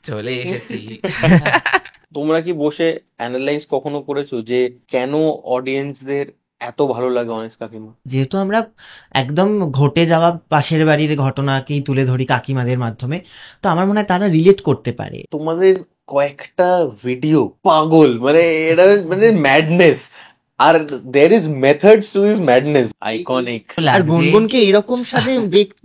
চলে এসেছি। তোমরা কি বসে অ্যানালাইজ কখনো করেছো যে কেন অডিয়েন্সদের এত ভালো লাগে অনেস কাকিমা? যেহেতু আমরা একদম ঘটে যাওয়া পাশের বাড়ির ঘটনাকেই তুলে ধরি কাকিমাদের মাধ্যমে, তো আমার মনে হয় তারা রিলেট করতে পারে। তোমাদের কয়েকটা ভিডিও পাগল, মানে এটা মানে ম্যাডনেস, আর there is methods to this madness, iconic. আর লাগছে গুনগুনকে এরকম সাথে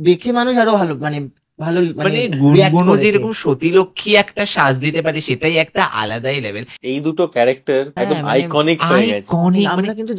দেখে মানুষ আরো ভালো মানে ভালো মানে মানে রিয়াক্ট গুনগুনও করেছে। যেরকম সতীলক্ষ্মী একটা সাজ দিতে পারে, সেটাই একটা আলাদাই লেভেল। এই দুটো ক্যারেক্টার একদম হ্যাঁ মানে আইকনিক হয়ে গেছে। আইকনিক, মানে আমরা কিন্তু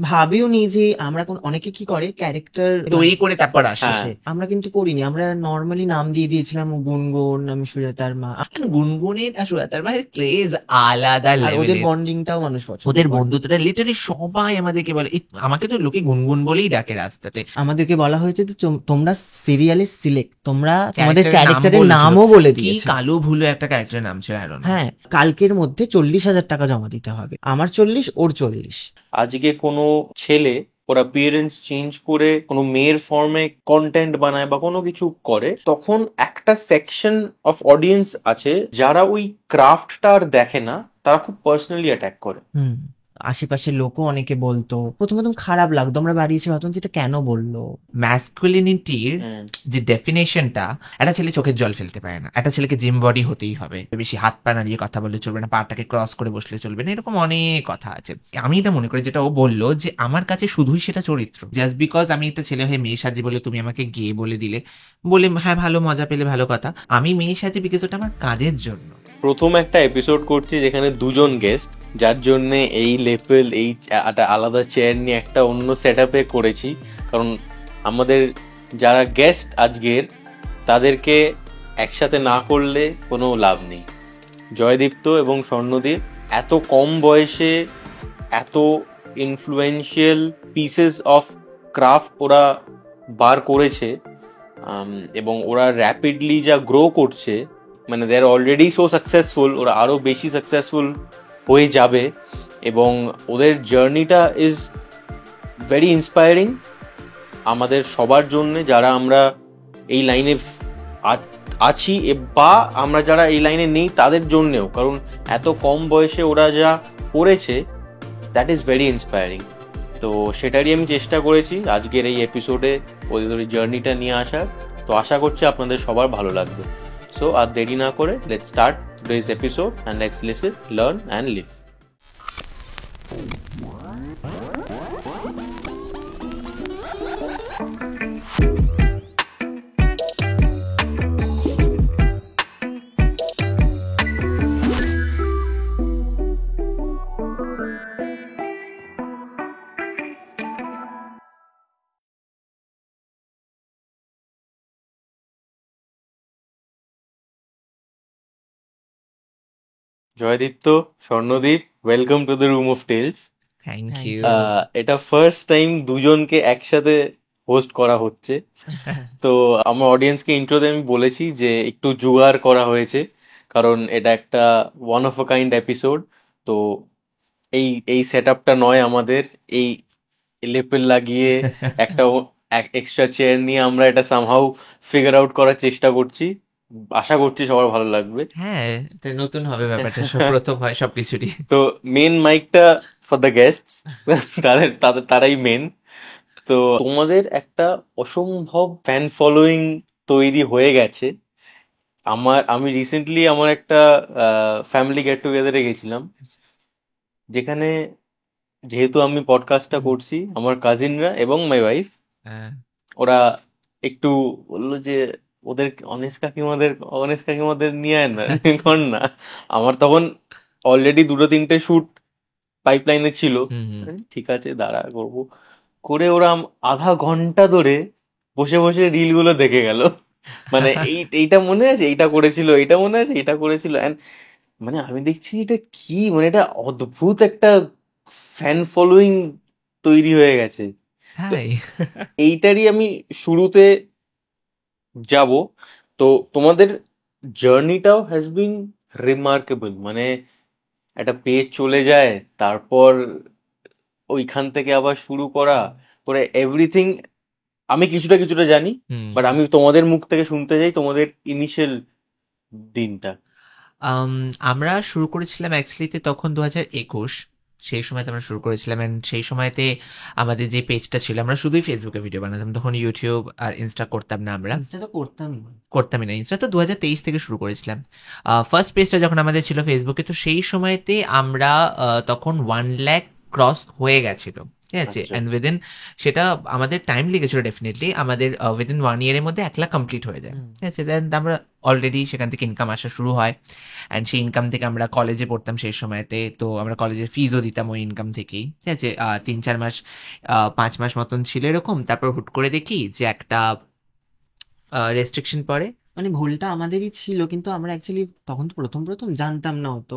ভাবিও নি যে আমরা অনেকে কি করে ক্যারেক্টার তৈরি করে তারপর আসে। হ্যাঁ, আমরা কিন্তু করিনি, আমরা নর্মালি নাম দিয়ে দিয়েছিলাম গুনগুন, আমি সুজাতার মা। গুনগুনের আর সুজাতার মায়ের ক্রেজ আলাদা আর ওদের লেভেলের। বন্ডিংটাও মানুষ পছন্দ ওদের করে। বন্ধুত্বটা লিটারালি সবাই আমাদেরকে বলে, আমাকে তো লোকে গুনগুন বলেই ডাকে রাস্তাতে। আমাদেরকে বলা হয়েছে যে তোমরা সিরিয়ালে সিলেক্ট, তোমরা তোমাদের ক্যারেক্টারের নাম ক্যারেক্টারের বলেছিল, নামও বলে কি দিয়েছে। কালো ভুলো একটা ক্যারেক্টারের নাম ছিল, I don't know। হ্যাঁ, কালকের মধ্যে 40,000 টাকা জমা দিতে হবে। আমার 40, ওর 40। আজকে কোনো ছেলে ওর অ্যাপিয়ারেন্স চেঞ্জ করে কোনো মেয়ের ফর্মে কন্টেন্ট বানায় বা কোনো কিছু করে, তখন একটা সেকশন অফ অডিয়েন্স আছে যারা ওই ক্রাফটটা আর দেখে না, তারা খুব পার্সোনালি অ্যাটাক করে। হুম, আশেপাশের লোকও অনেকে বলতো, প্রথম প্রথম খারাপ লাগতো, আমরা বাড়ি এসে ভাবতাম যে এটা কেন বললো। ম্যাসকুলিনিটির হুম। যে ডেফিনেশনটা, একটা ছেলে চোখের জল ফেলতে পারে না, একটা ছেলেকে জিম বডি হতেই হবে, বেশি হাত পা নাড়িয়ে কথা বললে চলবে না, পাটাকে ক্রস করে বসলে চলবে না, এরকম অনেক কথা আছে। আমি এটা মনে করি, যেটা ও বললো যে আমার কাছে শুধুই সেটা চরিত্র, জাস্ট বিকজ আমি একটা ছেলে হয়ে মেয়ে সাজি বলে তুমি আমাকে গে বলে দিলে, বলে হ্যাঁ ভালো মজা পেলে ভালো কথা, আমি মেয়ে সাজি বিকজ ওটা আমার কাজের জন্য। প্রথম একটা এপিসোড করছি যেখানে দুজন গেস্ট, যার জন্য এই লেভেল, এই একটা আলাদা চেয়ার নিয়ে একটা অন্য সেট আপে করেছি, কারণ আমাদের যারা গেস্ট আজকের, তাদেরকে একসাথে না করলে কোনো লাভ নেই। জয়দীপ্ত এবং স্বর্ণদীপ এত কম বয়সে এত ইনফ্লুয়েন্সিয়াল পিসেস অফ ক্রাফট ওরা বার করেছে, এবং ওরা র্যাপিডলি যা গ্রো করছে, মানে দে আর অলরেডি সো সাকসেসফুল, ওরা আরও বেশি সাকসেসফুল হয়ে যাবে, এবং ওদের জার্নিটা ইজ ভেরি ইন্সপায়ারিং আমাদের সবার জন্যে, যারা আমরা এই লাইনে আছি বা আমরা যারা এই লাইনে নেই তাদের জন্যেও, কারণ এত কম বয়সে ওরা যা করেছে, দ্যাট ইজ ভেরি ইন্সপায়ারিং। তো সেটারই আমি চেষ্টা করেছি আজকের এই এপিসোডে ওদের ওই জার্নিটা নিয়ে আসার। তো আশা করছি আপনাদের সবার ভালো লাগবে। সো আর দেরি না করে let's start today's episode and let's listen, learn and live. Joydipto, Swarnadip, welcome to the room of tales. Thank Thank you. you. এটা ফার্স্ট টাইম দুজনকে একসাথে হোস্ট করা হচ্ছে। তো আমার অডিয়েন্সকে ইন্ট্রোতে আমি বলেছি যে একটু জোগাড় করা হয়েছে, কারণ এটা একটা one of a kind episode. তো এই এই সেট আপটা নয় আমাদের, এই লেপেল লাগিয়ে একটা এক্সট্রা চেয়ার নিয়ে আমরা এটা সামহাউ ফিগার আউট করার চেষ্টা করছি। আশা করছি সবার ভালো লাগবে। হ্যাঁ, এটা নতুন হবে ব্যাপারটা, সব প্রথম হয় সবকিছুরই। তো মেন মাইকটা ফর দ্য গেস্টস, তারাই মেন। তো তোমাদের একটা অসম্ভব ফ্যান ফলোয়িং তৈরি হয়ে গেছে। আমি রিসেন্টলি আমার একটা ফ্যামিলি গেট টুগেদারে গেছিলাম, যেখানে যেহেতু আমি পডকাস্টটা করছি, আমার কাজিনরা এবং মাই ওয়াইফ, হ্যাঁ। ওরা একটু বললো যে ওদের অনেস কাকিমাদের নিয়ে আয় না, কর না। আমার তখন অলরেডি দুটো তিনটে শুট পাইপলাইনে ছিল। হুম হুম। ঠিক আছে, দাঁড়া করবো করে ওরা আধা ঘন্টা ধরে বসে বসে রিল গুলো দেখে গেল। মানে এইটা মনে আছে, এইটা করেছিল, এইটা মনে আছে, এটা করেছিল। And মানে আমি দেখছি এটা কি, মানে এটা অদ্ভুত একটা ফ্যান ফলোয়িং তৈরি হয়ে গেছে। তো তাই? এইটারই আমি শুরুতে যাব। তো তোমাদের জার্নিটাও হ্যাজ বিন রিমার্কেবল, মানে একটা পেজ চলে যায়, তারপর ওইখান থেকে আবার শুরু করা করে এভরিথিং। আমি কিছুটা কিছুটা জানি, হুম। বাট আমি তোমাদের মুখ থেকে শুনতে চাই তোমাদের ইনিশিয়াল দিনটা? আম, আমরা শুরু করেছিলাম অ্যাকচুয়ালিতে তখন 2021, সেই সময়তে আমরা শুরু করেছিলাম। অ্যান্ড সেই সময়তে আমাদের যে পেজটা ছিল, আমরা শুধুই ফেসবুকে ভিডিও বানাতাম, তখন ইউটিউব আর ইনস্টা করতাম না আমরা। ইনস্টা তো করতামই না। করতামই না, ইনস্টা তো 2023 থেকে শুরু করেছিলাম। ফার্স্ট পেজটা যখন আমাদের ছিল ফেসবুকে, তো সেই সময়তে আমরা তখন 1 লাখ ক্রস হয়ে গেছিল, ঠিক আছে। আচ্ছা। অ্যান্ড উইদিন, সেটা আমাদের টাইম লেগেছিল ডেফিনেটলি, আমাদের উইদিন 1 ইয়ারের মধ্যে 1 লাখ কমপ্লিট হয়ে যায়, হুম। ঠিক আছে। দেন আমরা অলরেডি সেখান থেকে ইনকাম আসা শুরু হয়। অ্যান্ড সেই ইনকাম থেকে আমরা কলেজে পড়তাম সেই সময়তে, তো আমরা কলেজের ফিজও দিতাম ওই ইনকাম থেকেই, ঠিক আছে। 3-4 মাস, 5 মাস মতন ছিল এরকম। তারপর হুট করে দেখি যে একটা রেস্ট্রিকশন পড়ে। মানে ভুলটা আমাদেরই ছিল, কিন্তু আমরা অ্যাকচুয়ালি তখন তো প্রথম প্রথম জানতাম না অত,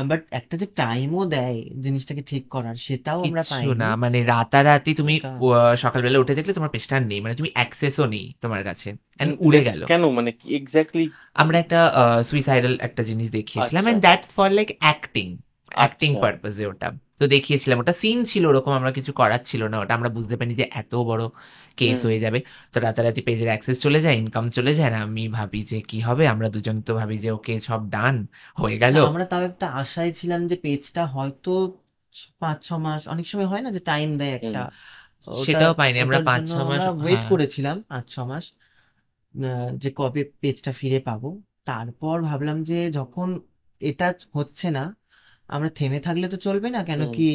বাট একটা যে টাইমও দেয় জিনিসটাকে ঠিক করার, সেটাও আমরা কিচ্ছু পাইনি। না, মানে রাতারাতি তুমি ওটা সকালবেলা উঠে দেখলে তোমার পেজটা আর নেই, মানে তুমি অ্যাক্সেসও নেই তোমার কাছে, and উড়ে গেল। কেন, মানে কি এক্স্যাক্টলি? আমরা একটা সুইসাইডাল একটা জিনিস দেখিয়েছিলাম, আচ্ছা and that's for like acting, acting আচ্ছা। পারপাসে ওটা। তো দেখিয়েছিলাম, ওটা সিন ছিল ওরকম, আমরা কিছু করার ছিল না ওটা। আমরা বুঝতে পারি যে এত বড় কেস হুম। হয়ে যাবে, তো রাতারাতি পেজের অ্যাক্সেস চলে যায়, ইনকাম চলে যায়। আর আমি ভাবি যে কি হবে, আমরা দুজন তো ভাবি যে ওকে সব ডান হয়ে গেল। না, আমরা তাও একটা আশায় ছিলাম যে পেজটা হয়তো 5-6 মাস, অনেক সময় হয় না যে টাইম দেয় হুম। একটা, ওটা সেটাও পাইনি আমরা, ওটার পাঁচ জন্য ছ মাস আমরা ওয়েট হ্যাঁ। করেছিলাম 5-6 মাস, যে কবে পেজটা ফিরে পাবো। তারপর ভাবলাম যে যখন এটা হচ্ছে না, আমরা থেমে থাকলে তো চলবে না, কেন হুম। কি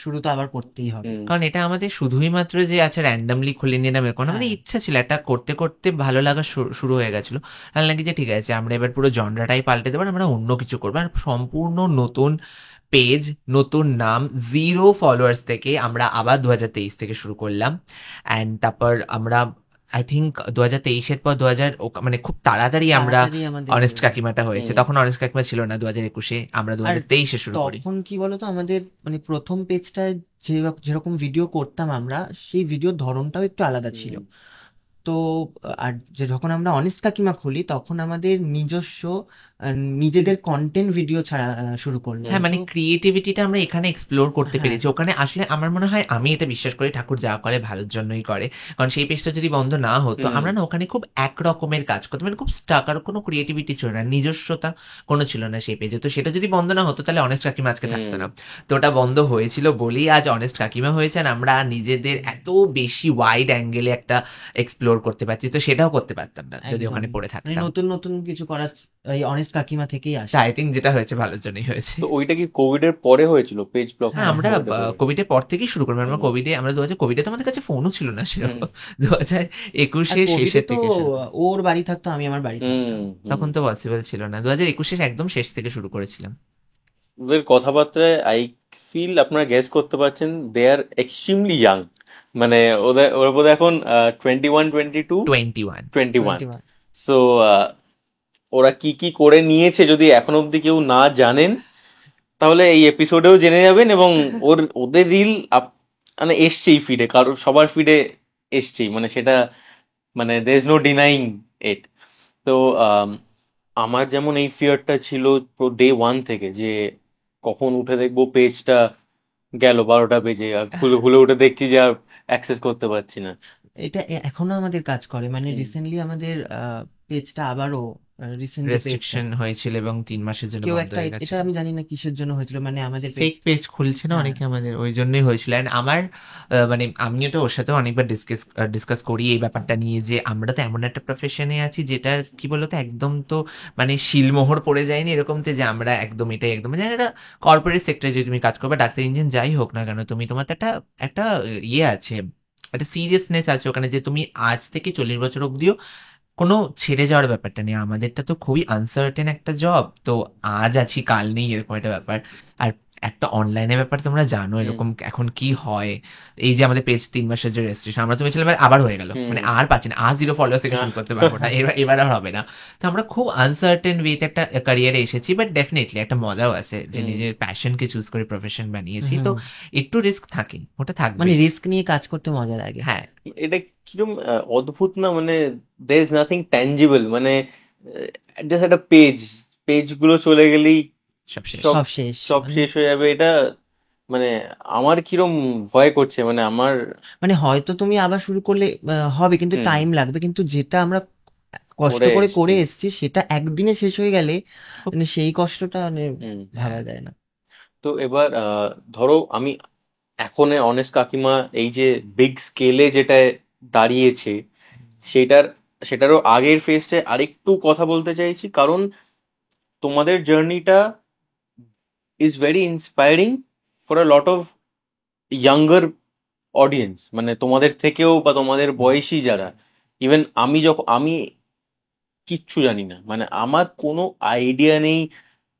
শুরু তো আবার করতেই হবে। হুম। কারণ এটা আমাদের শুধুই মাত্র যে আছে র্যান্ডামলি খুলে নিলাম এরকম না, আমাদের হ্যাঁ, ইচ্ছা ছিল, এটা করতে করতে ভালো লাগা শুরু হয়ে গেছিল। আর নাকি যে ঠিক আছে আমরা এবার পুরো জনরাটাই পাল্টে দেবো, আর আমরা অন্য কিছু করবো, আর সম্পূর্ণ নতুন পেজ, নতুন নাম, 0 ফলোয়ার্স থেকে আমরা আবার 2023 থেকে শুরু করলাম। অ্যান্ড তারপর আমরা আই থিঙ্ক 2023-এর পর মানে খুব তাড়াতাড়ি আমরা তাড়াতাড়ি আমাদের অনেস্ট কাকিমাটা হয়েছে। হুম। তখন অনেস্ট কাকিমা ছিল না 2021-এ, আমরা আর 2023-এ শুরু করি। তখন কি বলতো, আমাদের মানে প্রথম পেজটায় যেরকম ভিডিও করতাম আমরা, সেই ভিডিওর ধরনটাও একটু আলাদা ছিল। হুম। তো আর যে যখন আমরা অনেস্ট কাকিমা খুলি, তখন আমাদের নিজস্ব নিজেদের কন্টেন্ট ভিডিও ছাড়া শুরু করলাম। হ্যাঁ, মানে তো ক্রিয়েটিভিটিটা আমরা এখানে এক্সপ্লোর করতে হ্যাঁ, পেরেছি। ওখানে আসলে আমার মনে হয়, আমি এটা বিশ্বাস করি, ঠাকুর যা করে ভালোর জন্যই করে। কারণ সেই পেজটা যদি বন্ধ না হতো, হুম। আমরা না ওখানে খুব এক রকমের কাজ করতাম, মানে খুব স্টাক, আর কোনো ক্রিয়েটিভিটি ছিল না, নিজস্বতা কোনো ছিল না সেই পেজে। তো সেটা যদি বন্ধ না হতো, তাহলে অনেস্ট কাকিমা আজকে থাকতো হুম। না। তো ওটা বন্ধ হয়েছিল বলেই আজ অনেস্ট কাকিমা হয়েছে, আর আমরা নিজেদের এত বেশি ওয়াইড অ্যাঙ্গেলে একটা এক্সপ্লোর করতে পারছি। তো সেটাও করতে পারতাম না যদি একদম ওখানে পড়ে মানে থাকতাম। নতুন নতুন কিছু করার এই অনেস্ট কাকিমা থেকেই তা আসে। আই থিঙ্ক যেটা হয়েছে ভালোর জন্যই হয়েছে। তো ওইটা কি কোভিড এর পরে হয়েছিল, পেজ ব্লক হ্যাঁ, আমরা কোভিড এর পরে? কোভিডের পর থেকেই শুরু করলাম। আমরা হুম। কোভিডে তো আমাদের কাছে ফোনও ছিল না হুম। সেরকম। 2021 আর এর কোভিডে শেষের তো থেকে শুরু। ওর বাড়ি থাকতো, আমি আমার বাড়ি থাকতাম। হুম। হুম। তখন তো পসিবল ছিল না, 2021 এর একদম শেষ থেকে শুরু করেছিলাম। ওদের কথাবার্তায় আই ফিল আপনারা গেস করতে পারছেন দে আর এক্সট্রিমলি ইয়াং। মানে ওরা বোধহয় এখন 21, 22, 21। 21। 21। সো ওরা কি কি করে নিয়েছে যদি এখন অব্দি কেউ না জানেন, তাহলে এই এপিসোডেও জেনে যাবেন। এবং ওদের রিল মানে এসছেই ফিডে, কারণ সবার ফিডে এসছেই, মানে সেটা মানে দের ইজ নো ডিনাইং ইট। তো আমার যেমন এই ফিয়ারটা ছিল ডে 1 থেকে, যে কখন উঠে দেখবো পেজটা গেল 12টা বেজে, আর খুলে খুলে উঠে দেখছি যে আর অ্যাক্সেস করতে পারছি না। এটা এখনো আমাদের কাজ করে, মানে হুম। রিসেন্টলি আমাদের পেজটা আবারও, রিসেন্ট যে পেজটা, রেস্ট্রিকশন হয়েছিল এবং 3 মাসের জন্য কেউ বন্ধ একটা হয়ে এটা গেছিল। আমি জানি না কিসের জন্য হয়েছিল, মানে আমাদের ফেক পেজ। পেজ খুলছে না হ্যাঁ, অনেকে আমাদের, ওই জন্যই হয়েছিল। অ্যান্ড আমার মানে আমি তো ওর সাথে অনেকবার ডিসকাস করি এই ব্যাপারটা নিয়ে, যে আমরা তো এমন একটা প্রফেশনে আছি যেটা কি বলতো, একদম তো মানে শিলমোহর পড়ে যায়নি এরকম, যে আমরা একদম এটাই একদম, মানে একটা কর্পোরেট সেক্টরে যদি তুমি কাজ করবে, ডাক্তার ইঞ্জিন যাই হোক না কেন, তুমি তোমার তো একটা একটা ইয়ে আছে, একটা সিরিয়াসনেস আছে ওখানে, যে তুমি আজ থেকে 40 বছর অবধিও কোনো ছেড়ে যাওয়ার ব্যাপারটা নেই। আমাদেরটা তো খুবই আনসার্টেন একটা জব, তো আজ আছি কাল নেই এরকম একটা ব্যাপার। আর একটা অনলাইনের ব্যাপার তোমরা জানো হুম। এরকম এখন কি হয়। এই যে আমাদের পেজ 3 মাসের যে রেজিস্ট্রেশন, আমরা তো ভেবেছিলাম আবার হয়ে গেল, হুম। মানে আর পাচ্ছি না, আর 0 ফলোয়ার্স থেকে শুরু করতে পারবো না, এবার আর হবে না। তো আমরা খুব আনসার্টেন ওয়েতে একটা ক্যারিয়ারে এসেছি, বাট ডেফিনেটলি একটা মজাও আছে যে হুম। নিজের প্যাশনকে চুজ করে প্রফেশন বানিয়েছি। তো হুম, একটু রিস্ক থাকে, ওটা থাকবে। মানে রিস্ক নিয়ে কাজ করতে মজা লাগে। হ্যাঁ, এটা কিরম অদ্ভুত না, মানে দের ইজ নাথিং ট্যাঞ্জিবল, মানে জাস্ট একটা পেজগুলো চলে গেলেই সব শেষ। সব সব শেষ, সব মানে শেষ হয়ে যাবে। এটা মানে আমার কিরম ভয় করছে, মানে আমার। মানে হয়তো তুমি আবার শুরু করলে হবে, কিন্তু হুম। টাইম লাগবে, কিন্তু যেটা আমরা কষ্ট করে করে করে এসছি। এসছি, সেটা একদিনে শেষ হয়ে গেলে খুব মানে সেই কষ্টটা মানে হুম। ভাবা যায় না। তো এবার ধরো আমি এখন অনেস্ট কাকিমা এই যে বিগ স্কেলে যেটা দাঁড়িয়েছে সেটার সেটারও আগের ফেজটা আরেকটু কথা বলতে চাইছি, কারণ তোমাদের জার্নিটা is very inspiring for a lot of younger audience, মানে তোমাদের থেকেও বা তোমাদের বয়সী যারা, ইভেন আমি কিচ্ছু জানি না, মানে আমার কোনো আইডিয়া নেই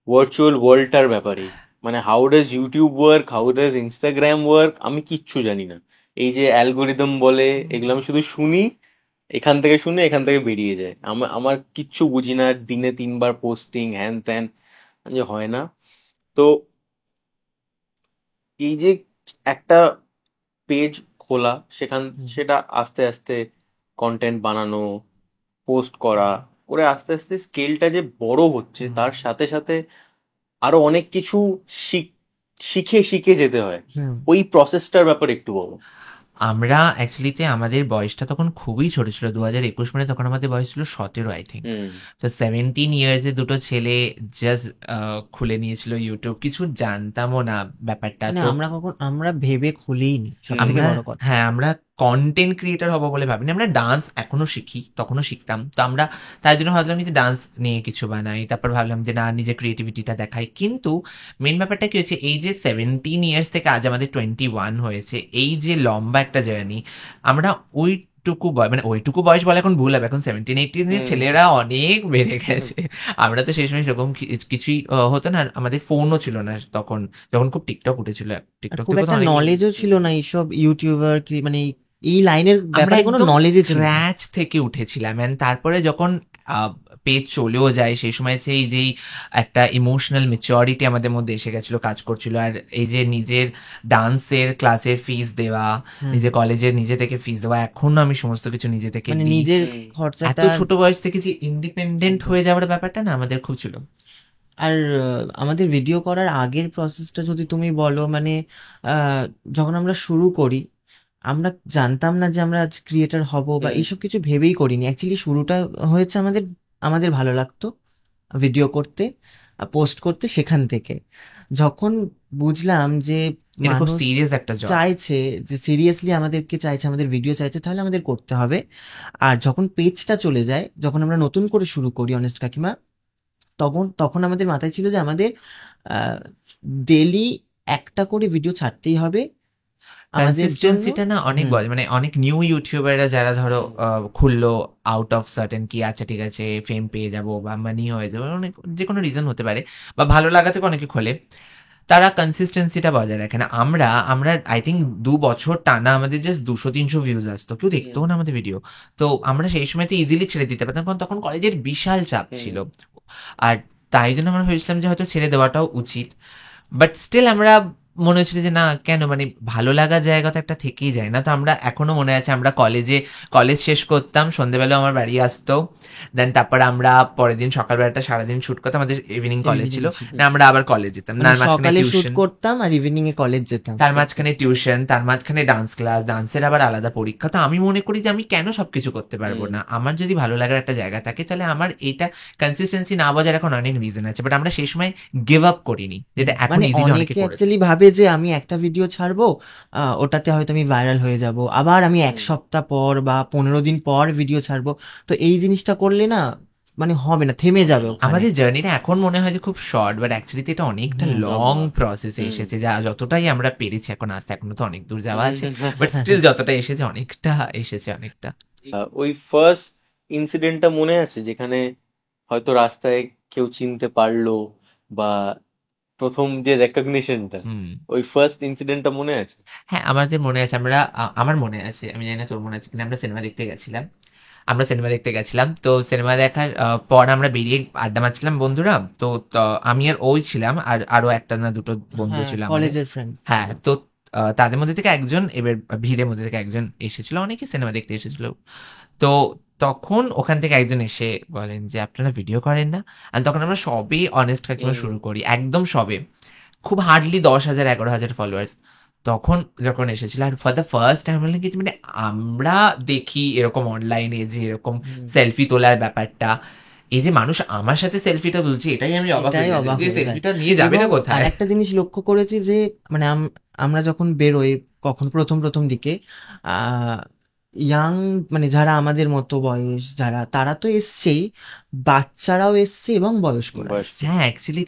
ভার্চুয়াল ওয়ার্ল্ডটার ব্যাপারে, মানে how does YouTube work, how does Instagram work, আমি কিচ্ছু জানি না। এই যে অ্যালগোরিদম বলে এগুলো আমি শুধু শুনি, এখান থেকে শুনে এখান থেকে বেরিয়ে যায়, আমার কিচ্ছু বুঝি না, দিনে 3বার পোস্টিং হ্যান ত্যান যে হয় না। তো এই যে একটা পেজ খোলা, হুম। সেটা আস্তে আস্তে কন্টেন্ট বানানো, পোস্ট করা, করে আস্তে আস্তে স্কেলটা যে বড় হচ্ছে, হুম। তার সাথে সাথে আরো অনেক কিছু শিখে শিখে যেতে হয়। হুম। ওই প্রসেসটার ব্যাপারে একটু বলো। আমরা অ্যাকচুয়ালিতে আমাদের বয়সটা তখন খুবই ছোট ছিল, 2021 মানে তখন আমাদের বয়স ছিল 17 আই থিঙ্ক। হুম। তো 17 ইয়ার্সে দুটো ছেলে জাস্ট খুলে নিয়েছিল ইউটিউব, কিছু জানতামও না ব্যাপারটা। মানে তো আমরা ভেবে খুলিনি, সব থেকে আমরা বড় কথা। হ্যাঁ আমরা কন্টেন্ট ক্রিয়েটর হবো বলে ভাবিনি। আমরা ডান্স এখনো শিখি, তখনও শিখতাম। তো আমরা তাই জন্য ভাবলাম যে ডান্স নিয়ে কিছু বানাই, তারপর ভাবলাম যে না, নিজের ক্রিয়েটিভিটিটা দেখাই। কিন্তু মেন ব্যাপারটা কি হয়েছে, এই যে 17 ইয়ার্স থেকে আজ আমাদের 21 হয়েছে, এই যে লম্বা একটা জার্নি, আমরা ওইটুকু বয়স, মানে ওইটুকু বয়স বলে এখন ভুল হবে, এখন 17-18 হুম। ছেলেরা অনেক বেড়ে গেছে। আমরা তো সেই সময় সেরকম কিছুই হতো না, আর আমাদের ফোনও ছিল না তখন, যখন খুব টিকটক উঠেছিল। আর টিকটক খুব থেকে তো একটা অনেকেই নলেজও ছিল না এইসব ইউটিউবার মানে এই লাইনের আমরা ব্যাপারে কোনো একদম নলেজই ছিল না। স্ক্র্যাচ থেকে উঠেছিলাম। অ্যান্ড তারপরে যখন পেজ চলেও যায়, সেই সময় সেই যেই একটা ইমোশনাল ম্যাচিওরিটি আমাদের মধ্যে এসে গেছিলো, কাজ করছিল। আর এই যে নিজের ডান্সের ক্লাসের ফিস দেওয়া, হুম। নিজের কলেজের নিজে থেকে ফিস দেওয়া, এখনো আমি সমস্ত কিছু নিজে থেকে মানে দিই। নিজের হুম। এত খরচাটা ছোট বয়স থেকে যে ইন্ডিপেন্ডেন্ট একদম। হয়ে যাওয়ার ব্যাপারটা না আমাদের খুব ছিল। আর আমাদের ভিডিও করার আগের প্রসেসটা যদি তুমি বলো, মানে আহ, যখন আমরা শুরু করি আমরা জানতাম না যে আমরা আজ ক্রিয়েটার হব বা হুম। এইসব কিছু ভেবেই করিনি। অ্যাকচুয়ালি শুরুটা হয়েছে আমাদের আমাদের ভালো লাগতো ভিডিও করতে, পোস্ট করতে, সেখান থেকে যখন বুঝলাম যে এটা খুব মানুষ সিরিয়াস একটা জব। চাইছে, যে সিরিয়াসলি আমাদেরকে চাইছে, আমাদের ভিডিও চাইছে, তাহলে আমাদের করতে হবে। আর যখন পেজটা চলে যায়, যখন আমরা নতুন করে শুরু করি অনেস্ট কাকিমা, তখন তখন আমাদের মাথায় ছিল যে আমাদের ডেলি একটা করে ভিডিও ছাড়তেই হবে আমাদের জন্য। কনসিস্টেন্সিটা না অনেক হুম। বড়, মানে অনেক নিউ ইউটিউবাররা যারা ধরো খুললো আউট অফ সার্টেন, কি আচ্ছা ঠিক আছে ফেম পেয়ে যাবো বা মানি হয়ে যাবে, অনেক যে কোনো রিজন হতে পারে, বা ভালো লাগা থেকে অনেকে খোলে, তারা কনসিস্টেন্সিটা বজায় রাখে না। আমরা আমরা আই থিঙ্ক 2 বছর টানা আমাদের জাস্ট 200-300 ভিউজ আসতো, কেউ হুম। দেখতেও না আমাদের ভিডিও। তো আমরা সেই সময় তো ইজিলি ছেড়ে দিতে পারতাম, কারণ তখন কলেজের বিশাল চাপ হুম। ছিল। আর তাই জন্য আমরা ভেবেছিলাম যে হয়তো ছেড়ে দেওয়াটাও উচিত। বাট স্টিল আমরা মনে হচ্ছিল যে না, কেন, মানে ভালো লাগার জায়গা তো একটা থেকেই যায় না। তো আমরা এখনো মনে আছে, আমরা কলেজ শেষ করতাম, সন্ধ্যেবেলা আমার বাড়ি আসতো, দেন তারপর আমরা পরের দিন সকালবেলাটা সারাদিন শুট করতাম, আমাদের ইভিনিং কলেজ ইভিনিং ছিল ছিল, না, আমরা আবার কলেজ যেতাম না, মানে আর মাঝখানে সকালে শুট টিউশন, করতাম আর ইভিনিং এ কলেজ যেতাম। তার মাঝখানে টিউশন, তার মাঝখানে ডান্স ক্লাস, ডান্সের আবার আলাদা পরীক্ষা। তো আমি মনে করি যে আমি কেন সবকিছু করতে পারবো হুম। না, আমার যদি ভালো লাগার একটা জায়গা থাকে, তাহলে আমার এটা কনসিস্টেন্সি না বজায় রাখার অনেক রিজন আছে। বাট আমরা সেই সময় গিভ আপ করিনি, যেটা এখন মানে ইজিলি অনেকে অনেকে করে। অ্যাকচুয়ালি ভাবে যে আমি একটা ভিডিও ছাড়বো, ওটাতে হয়তো আমি ভাইরাল হয়ে যাব, আবার আমি এক হুম। সপ্তাহ পর বা 15 দিন পর ভিডিও ছাড়বো। তো এই জিনিসটা করলে না মানে হবে না, থেমে যাবে ওখানে। আমাদের জার্নিটা এখন মনে হয় যে খুব শর্ট, বাট অ্যাকচুয়ালি এটা অনেকটা হুম। লং লম্বা। প্রসেসে হুম। এসেছে, যা যতটাই আমরা পেরেছি এখন আসতে, এখনো তো অনেক দূর যাওয়া আছে, বাট হুম। স্টিল যতটা এসেছে অনেকটা এসেছে অনেকটা। ওই ফার্স্ট ইনসিডেন্টটা মনে আছে যেখানে হয়তো রাস্তায় কেউ চিনতে পারলো, বা প্রথম যে রেকগনিশনটা, হুম। ওই ফার্স্ট ইনসিডেন্টটা মনে আছে? হ্যাঁ, আমাদের মনে আছে, আমার মনে আছে, আমি জানি না তোর মনে আছে কিনা, আমরা সিনেমা দেখতে গেছিলাম। তো সিনেমা দেখার পর আমরা বেরিয়ে আড্ডা মারছিলাম বন্ধুরা। তো আমি আর ওই ছিলাম, আর আরো একটা না দুটো বন্ধু হ্যাঁ, ছিল আমাদের। কলেজের ফ্রেন্ডস হ্যাঁ, ছিল। তো তাদের মধ্যে থেকে একজন, এবার ভিড়ের মধ্যে থেকে একজন এসেছিল, অনেকে সিনেমা দেখতে এসেছিল। তো তখন ওখান থেকে একজন এসে বলেন যে আপনারা ভিডিও করেন না। আর তখন আমরা সবে অনেস্ট কাকিমা হুম। শুরু করি, একদম সবে, খুব হার্ডলি 10,000-11,000 ফলোয়ার্স। তখন যখন এসেছিল আর ফর দ্য ফার্স্ট টাইম বললাম কি যে মানে আমরা দেখি এরকম অনলাইনে যে এরকম হুম। সেলফি তোলার ব্যাপারটা, এই যে মানুষ আমার সাথে সেলফিটা তুলছে এটাই আমি অবাক এটাই হয়ে গেলাম অবাক যে হয়ে যায়। সেলফিটা নিয়ে যাবে এবং না আর কোথায়। একটা জিনিস লক্ষ্য করেছি যে মানে আমরা যখন বেরোই কখন প্রথম দিকে ইয়াং মানে যারা আমাদের মতো বয়স যারা তারা তো এসছেই, বাচ্চারাও এসছে এবং বয়স্করা বাস। এসছে। হ্যাঁ অ্যাকচুয়ালি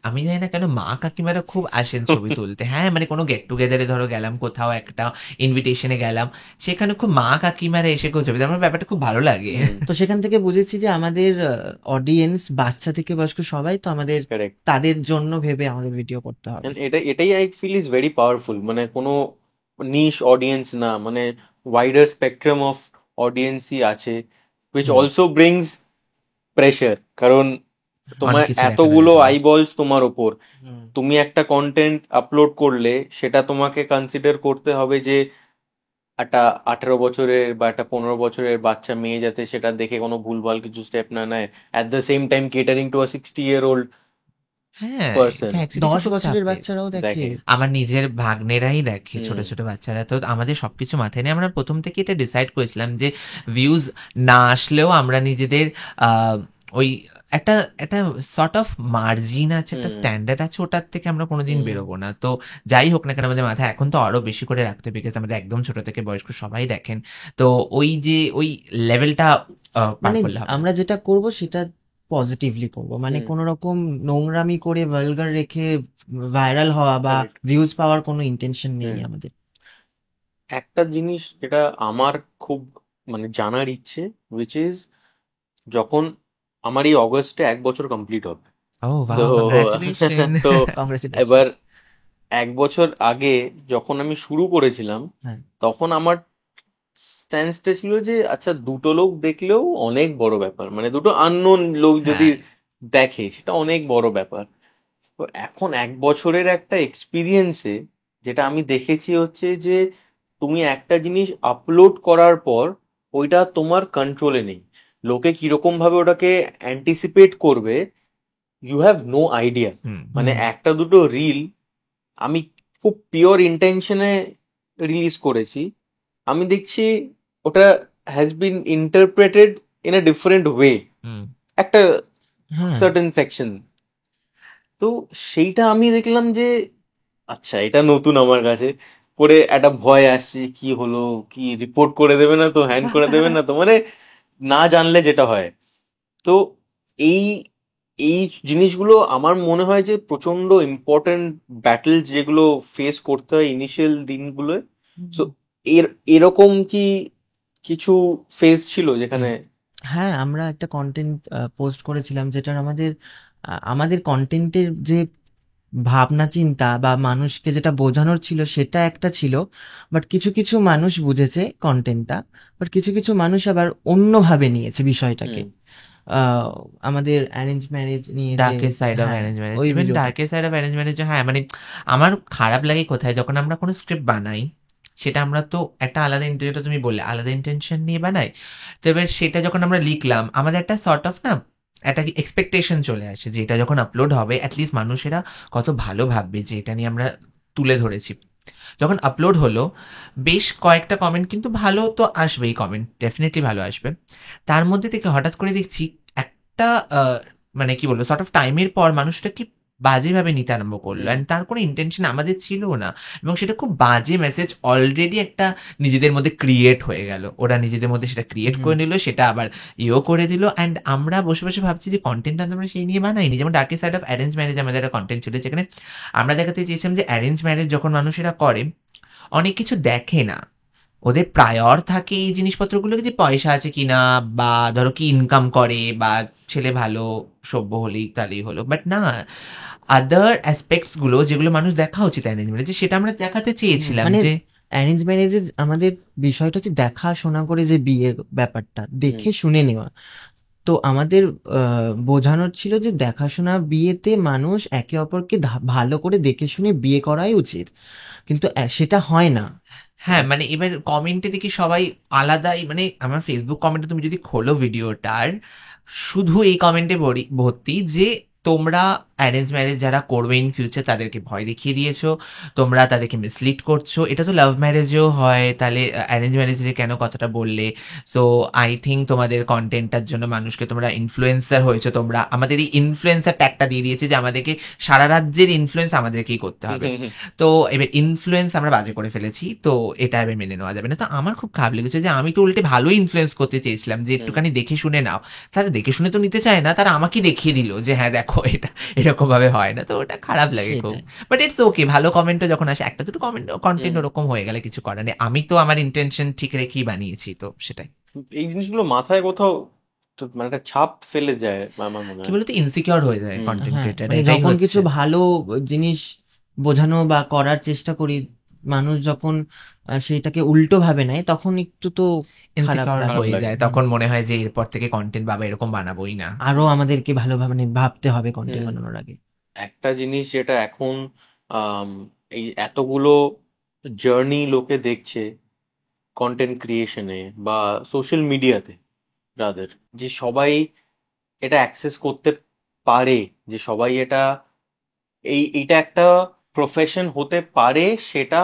আমি জানি না কেন মা কাকিমারা খুব আসেন ছবি তুলতে। হ্যাঁ মানে কোনো গেট টুগেদারে ধরো গেলাম কোথাও একটা ইনভিটেশনে গেলাম, সেখানে খুব মা কাকিমারা এসে কেউ ছবি আমার ব্যাপারটা খুব ভালো লাগে। তো সেখান থেকে বুঝেছি যে আমাদের অডিয়েন্স বাচ্চা থেকে বয়স্ক সবাই তো আমাদের কারেক্ট। তাদের জন্য ভেবে আমাদের ভিডিও করতে হবে। এটাই I feel is very powerful, মানে কোনো নিশ অডিয়েন্স না, মানে ওয়াইডার স্পেকট্রাম অফ অডিয়েন্সই আছে, which hmm, also brings pressure, কারণ অনেক তোমার কিছু দেখানোর এতগুলো জন্য। আইবলস তোমার ওপর, হুম। তুমি একটা কন্টেন্ট আপলোড করলে সেটা তোমাকে কনসিডার করতে হবে যে একটা 18 বছরের বা একটা 15 বছরের বাচ্চা মেয়ে যাতে সেটা দেখে কোনো ভুলভাল কিছু স্টেপ না নেয়, at the same time catering to a 60-year-old হ্যাঁ পার্সন এটা অ্যাকচুয়ালি 10 খুব বছরের চাপের। বাচ্চারাও দেখে। দেখে। আমার নিজের ভাগ্নেরাই দেখে, ছোট হুম। ছোট বাচ্চারা, তো আমাদের সবকিছু মাথায় নিয়ে আমরা প্রথম থেকে এটা ডিসাইড করেছিলাম যে ভিউজ না আসলেও আমরা নিজেদের ওই একটা একটা সর্ট অফ মার্জিন আছে, একটা হুম। স্ট্যান্ডার্ড আছে, ওটার থেকে আমরা কোনোদিন হুম। বেরোবো না। তো যাই হোক না কেন আমাদের মাথায় এখন তো আরো বেশি করে রাখতে হবে, বিকজ আমাদের একদম ছোট থেকে বয়স্ক সবাই দেখেন। তো ওই যে ওই লেভেলটা পার মানে করলে হবে না। আমরা যেটা করব সেটা পজিটিভলি করব, মানে হুম। কোনো রকম নোংরামি করে ভালগার রেখে ভাইরাল হওয়া বা Correct. ভিউজ পাওয়ার কোনো ইন্টেনশন নেই হুম। আমাদের। একটা জিনিস যেটা আমার খুব মানে জানার ইচ্ছে, উইচ ইজ যখন আমার এই অগস্টে 1 বছর কমপ্লিট হবে, ও তো ওয়াও, কংগ্রাচুলেশন। তো এবার কংগ্রেচুলেশনস। 1 বছর আগে যখন আমি শুরু করেছিলাম, হ্যাঁ। তখন আমার স্ট্যান্সটা ছিল যে আচ্ছা দুটো লোক দেখলেও অনেক বড় ব্যাপার, মানে দুটো আননোন লোক যদি হ্যাঁ দেখে সেটা অনেক বড় ব্যাপার। তো এখন 1 বছরের একটা এক্সপিরিয়েন্সে যেটা আমি দেখেছি হচ্ছে যে তুমি একটা জিনিস আপলোড করার পর ওইটা তোমার কন্ট্রোলে নেই, লোকে কিরকম ভাবে ওটাকে অ্যান্টিসিপেট করবে, ইউ হ্যাভ নো আইডিয়া। হুম মানে হুম। একটা দুটো রিল আমি খুব পিওর ইন্টেনশনে রিলিজ করেছি, আমি দেখছি ওটা has been interpreted in a different way, hmm একটা হ্যাঁ। Certain section. তো সেইটা আমি দেখলাম যে আচ্ছা এটা নতুন আমার কাছে, করে একটা ভয় আসছে কি হলো, কি রিপোর্ট করে দেবে না তো, হ্যান্ড করে দেবে না তো, মানে না জানলে যেটা হয়। তো এই এই জিনিসগুলো আমার মনে হয় যে প্রচন্ড ইম্পর্টেন্ট ব্যাটেল যেগুলো ফেস করতে হয় ইনিশিয়াল দিনগুলোয়। সো এরকম কি কিছু ফেজ ছিল যেখানে? হ্যাঁ, আমরা একটা কন্টেন্ট পোস্ট করেছিলাম যেটার আমাদের কন্টেন্টের যে ভাবনা চিন্তা বা মানুষকে যেটা বোঝানোর ছিল সেটা একটা ছিল, বাট কিছু কিছু মানুষ বুঝেছে কন্টেন্টটা, বাট কিছু কিছু মানুষ আবার অন্যভাবে নিয়েছে বিষয়টাকে। হুম। আহ, আমাদের অ্যারেঞ্জ ম্যারেজ নিয়ে যে, ডার্কেস্ট সাইড অফ হ্যাঁ, অ্যারেঞ্জ ম্যারেজ, ওই ইভেন ভিডিওটা। Darkest side of arrange marriage, হ্যাঁ মানে আমার খারাপ লাগে কোথায় যখন আমরা কোনো স্ক্রিপ্ট বানাই, সেটা আমরা তো একটা আলাদা যেটা তুমি বললে আলাদা ইন্টেনশন নিয়ে বানাই। তো এবার সেটা যখন আমরা লিখলাম আমাদের একটা সর্ট অফ না একটা এক্সপেকটেশন চলে আসে যে এটা যখন আপলোড হবে অ্যাটলিস্ট মানুষেরা কত ভালো ভাববে যে এটা নিয়ে আমরা তুলে ধরেছি। যখন আপলোড হলো বেশ কয়েকটা কমেন্ট কিন্তু ভালো তো আসবেই, কমেন্ট ডেফিনেটলি ভালো আসবে। তার মধ্যে থেকে হঠাৎ করে দেখছি একটা মানে কি বলবো সর্ট অফ টাইমের পর মানুষটা কি বাজেভাবে নিতে আরম্ভ করলো, হুম। অ্যান্ড তার কোনো ইন্টেনশন আমাদের ছিল না, এবং সেটা খুব বাজে মেসেজ অলরেডি একটা নিজেদের মধ্যে ক্রিয়েট হয়ে গেল, ওরা নিজেদের মধ্যে সেটা ক্রিয়েট হুম। করে নিল, সেটা আবার ইয়েও করে দিল, অ্যান্ড আমরা বসে বসে ভাবছি যে কন্টেন্টটা আমরা সেই নিয়ে বানাইনি। যেমন darkest side of arrange marriage আমাদের একটা কন্টেন্ট ছিল যেখানে আমরা দেখাতে চেয়েছিলাম যে অ্যারেঞ্জ ম্যারেজ যখন মানুষেরা করে অনেক কিছু দেখে না, ওদের প্রায়র থাকে এই জিনিসপত্রগুলোকে যে পয়সা আছে কিনা, বা ধরো কি ইনকাম করে, বা ছেলে ভালো সভ্য হলেই তাহলেই হলো, বাট না, আদার অ্যাসপেক্টস গুলো যেগুলো মানুষ দেখা উচিত অ্যারেঞ্জ ম্যারেজে সেটা আমরা দেখাতে চেয়েছিলাম মানে যে অ্যারেঞ্জ ম্যারেজে আমাদের বিষয়টা হচ্ছে দেখাশোনা করে যে বিয়ের ব্যাপারটা হুম। দেখে শুনে নেওয়া। তো আমাদের বোঝানোর ছিল যে দেখাশোনা বিয়েতে মানুষ একে অপরকে ভালো করে দেখে শুনে বিয়ে করাই উচিত, কিন্তু সেটা হয় না। হ্যাঁ মানে এবার কমেন্টে দেখি সবাই আলাদাই, মানে আমার ফেসবুক কমেন্টে তুমি যদি খোলো ভিডিওটার, শুধু এই কমেন্টে ভর্তি যে তোমরা অ্যারেঞ্জ ম্যারেজ যারা করবে ইন ফিউচার তাদেরকে ভয় দেখিয়ে দিয়েছো, তোমরা তাদেরকে মিসলিড করছো। এটা তো লাভ ম্যারেজেও হয়, তাহলে অ্যারেঞ্জ ম্যারেজে কেন কথাটা বললে? সো আই থিঙ্ক তোমাদের কন্টেন্টটার জন্য মানুষকে তোমরা ইনফ্লুয়েন্সার হয়েছো, তোমরা আমাদের এই ইনফ্লুয়েন্সার ট্যাগটা দিয়ে দিয়েছে যে আমাদেরকে সারা রাজ্যের ইনফ্লুয়েন্স আমাদেরকেই করতে হবে। তো এবার ইনফ্লুয়েন্স আমরা বাজে করে ফেলেছি, তো এটা এবার মেনে নেওয়া যাবে না। তো আমার খুব খারাপ লেগেছে যে আমি তো উল্টে ভালো ইনফ্লুয়েন্স করতে চেয়েছিলাম যে একটুখানি দেখে শুনে নাও, তারা দেখে শুনে তো নিতে চায় না, তারা আমাকে দেখিয়ে দিল যে হ্যাঁ দেখো এটা এরকম ভাবে হয় না, তো ওটা খারাপ লাগে খুব। সেটাই। বাট ইটস ওকে, ভালো কমেন্টও যখন আসে, একটা দুটো কন্টেন্ট ওরকম হয়ে গেলে কিছু করার নেই, আমি তো আমার ইন্টেনশন ঠিক রেখেই বানিয়েছি, তো সেটাই। এই জিনিসগুলো মাথায় কোথাও তো মানে একটা ছাপ ফেলে যায় আমার মনে কি হয়। বলতো, ইনসিকিউর হয়ে যায় হুম। কন্টেন্ট হ্যাঁ, ক্রিয়েটার, মানে এটাই যখন কিছু হচ্ছে। ভালো জিনিস বোঝানো বা করার চেষ্টা করি, মানুষ যখন সেইটাকে উল্টো ভাবে নেয়, তখন একটু তো খারাপ ইনসিকিউর লাগে। হয়ে যায়, তখন মনে হয় যে এরপর থেকে কন্টেন্ট বাবা এরকম বানাবোই না। আরো আমাদেরকে ভালোভাবে মানে ভাবতে হবে কন্টেন্ট হুম। বানানোর আগে। একটা জিনিস যেটা এখন আম, এই এতগুলো জার্নি লোকে দেখছে কন্টেন্ট ক্রিয়েশনে বা সোশ্যাল মিডিয়াতে, রাদার, যে সবাই এটা অ্যাক্সেস করতে পারে, যে সবাই এইটা একটা প্রফেশন হতে পারে, সেটা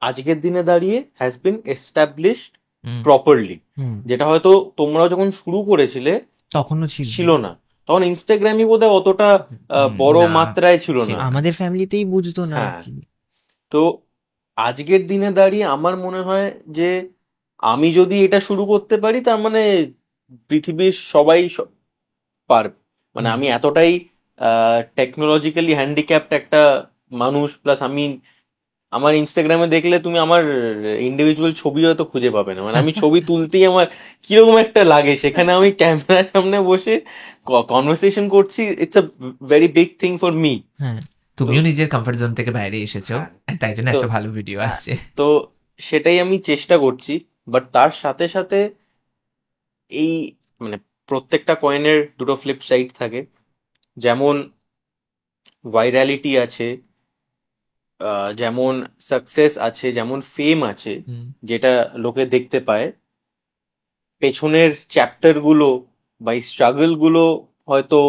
আজকের দিনে দাঁড়িয়ে has been established hmm. Properly. Hmm, যেটা হয়তো তোমরা যখন শুরু করেছিলে তখনও ছিল ছিল না, তখন ইনস্টাগ্রামই বোধহয় অতটা বড় না, মাত্রায় ছিল ছিল না। না। আমাদের ফ্যামিলিতেই বুঝতো না আর হ্যাঁ। কি। তো আজকের দিনে দাঁড়িয়ে আমার মনে হয় যে আমি যদি এটা শুরু করতে পারি, তার মানে পৃথিবীর সবাই পারবে। মানে হুম। আমি এতটাই টেকনোলজিক্যালি হ্যান্ডিক্যাপড একটা মানুষ, প্লাস আমার ইনস্টাগ্রামে দেখলে তুমি আমার ইন্ডিভিজুয়াল ছবি হয়তো খুঁজে পাবে না। মানে আমি ছবি তুলতেই আমার কিরকম একটা লাগে, সেখানে আমি ক্যামেরার সামনে বসে কনভারসেশন করছি, it's a very big thing for me. হ্যাঁ, তুমিও নিজের কমফর্ট জোন থেকে বাইরে এসেছো, হ্যাঁ। তাই জন্য তো এত ভালো ভিডিও আসছে। তো সেটাই আমি চেষ্টা করছি, বাট তার সাথে সাথে এই মানে প্রত্যেকটা কয়েনের দুটো ফ্লিপ সাইড থাকে। যেমন ভাইরালিটি আছে, যেমন সাকসেস আছে, যেমন ফেম আছে, হুম। যেটা লোকে দেখতে পায়, পেছনের চ্যাপ্টার গুলো বা স্ট্রাগল গুলো হয়তো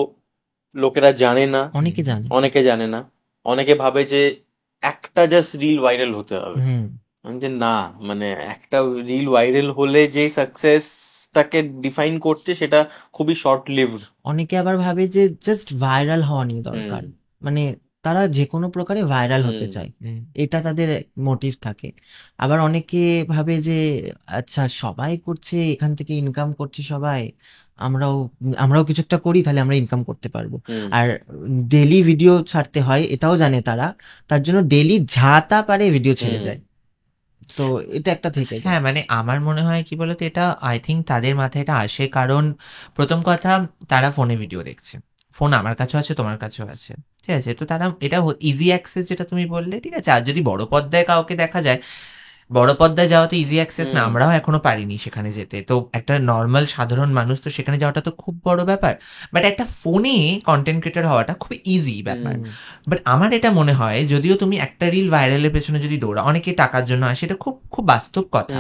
লোকেরা জানে না, অনেকে জানে। অনেকে জানে না। অনেকে ভাবে যে একটা জাস্ট রিল ভাইরাল হতে হবে। হুম, আমি যে না, মানে একটা রিল ভাইরাল হলে যে সাকসেসটাকে ডিফাইন করছে সেটা খুবই শর্ট লিভড। অনেকে আবার ভাবে যে জাস্ট ভাইরাল হওয়া নিয়ে দরকার, মানে তারা যে কোনো প্রকারে ভাইরাল হতে চায়, হুম। এটা তাদের মোটিভ থাকে। আবার অনেকে ভাবে যে আচ্ছা সবাই করছে, এখান থেকে ইনকাম করছে সবাই, আমরাও আমরাও কিছু একটা করি, তাহলে আমরা ইনকাম করতে পারবো। আর ডেলি ভিডিও ছাড়তে হয় এটাও জানে তারা, তার জন্য ডেলি যা তা পারে ভিডিও ছেড়ে যায়। তো এটা একটা থেকে যায়। হ্যাঁ, মানে আমার মনে হয় কি বলতো, এটা আই থিঙ্ক তাদের মাথায় এটা আসে কারণ প্রথম কথা, তারা ফোনে ভিডিও দেখছে, ফোন আমার কাছেও আছে, তোমার কাছেও আছে, ঠিক আছে? তো তারা এটা ইজি অ্যাক্সেস যেটা তুমি বললে, ঠিক আছে। আর যদি বড় পর্দায় কাউকে দেখা যায়, বড় পর্দায় যাওয়া তো ইজি অ্যাক্সেস না, আমরাও এখনো পারিনি সেখানে যেতে, তো একটা নর্মাল সাধারণ মানুষ তো সেখানে যাওয়াটা তো খুব বড় ব্যাপার। বাট একটা ফোনে কন্টেন্ট ক্রিয়েটর হওয়াটা খুব ইজি ব্যাপার। বাট আমার এটা মনে হয়, যদিও তুমি একটা রিল ভাইরালের পেছনে যদি দৌড়া, অনেকে টাকার জন্য আসে, এটা খুব খুব বাস্তব কথা।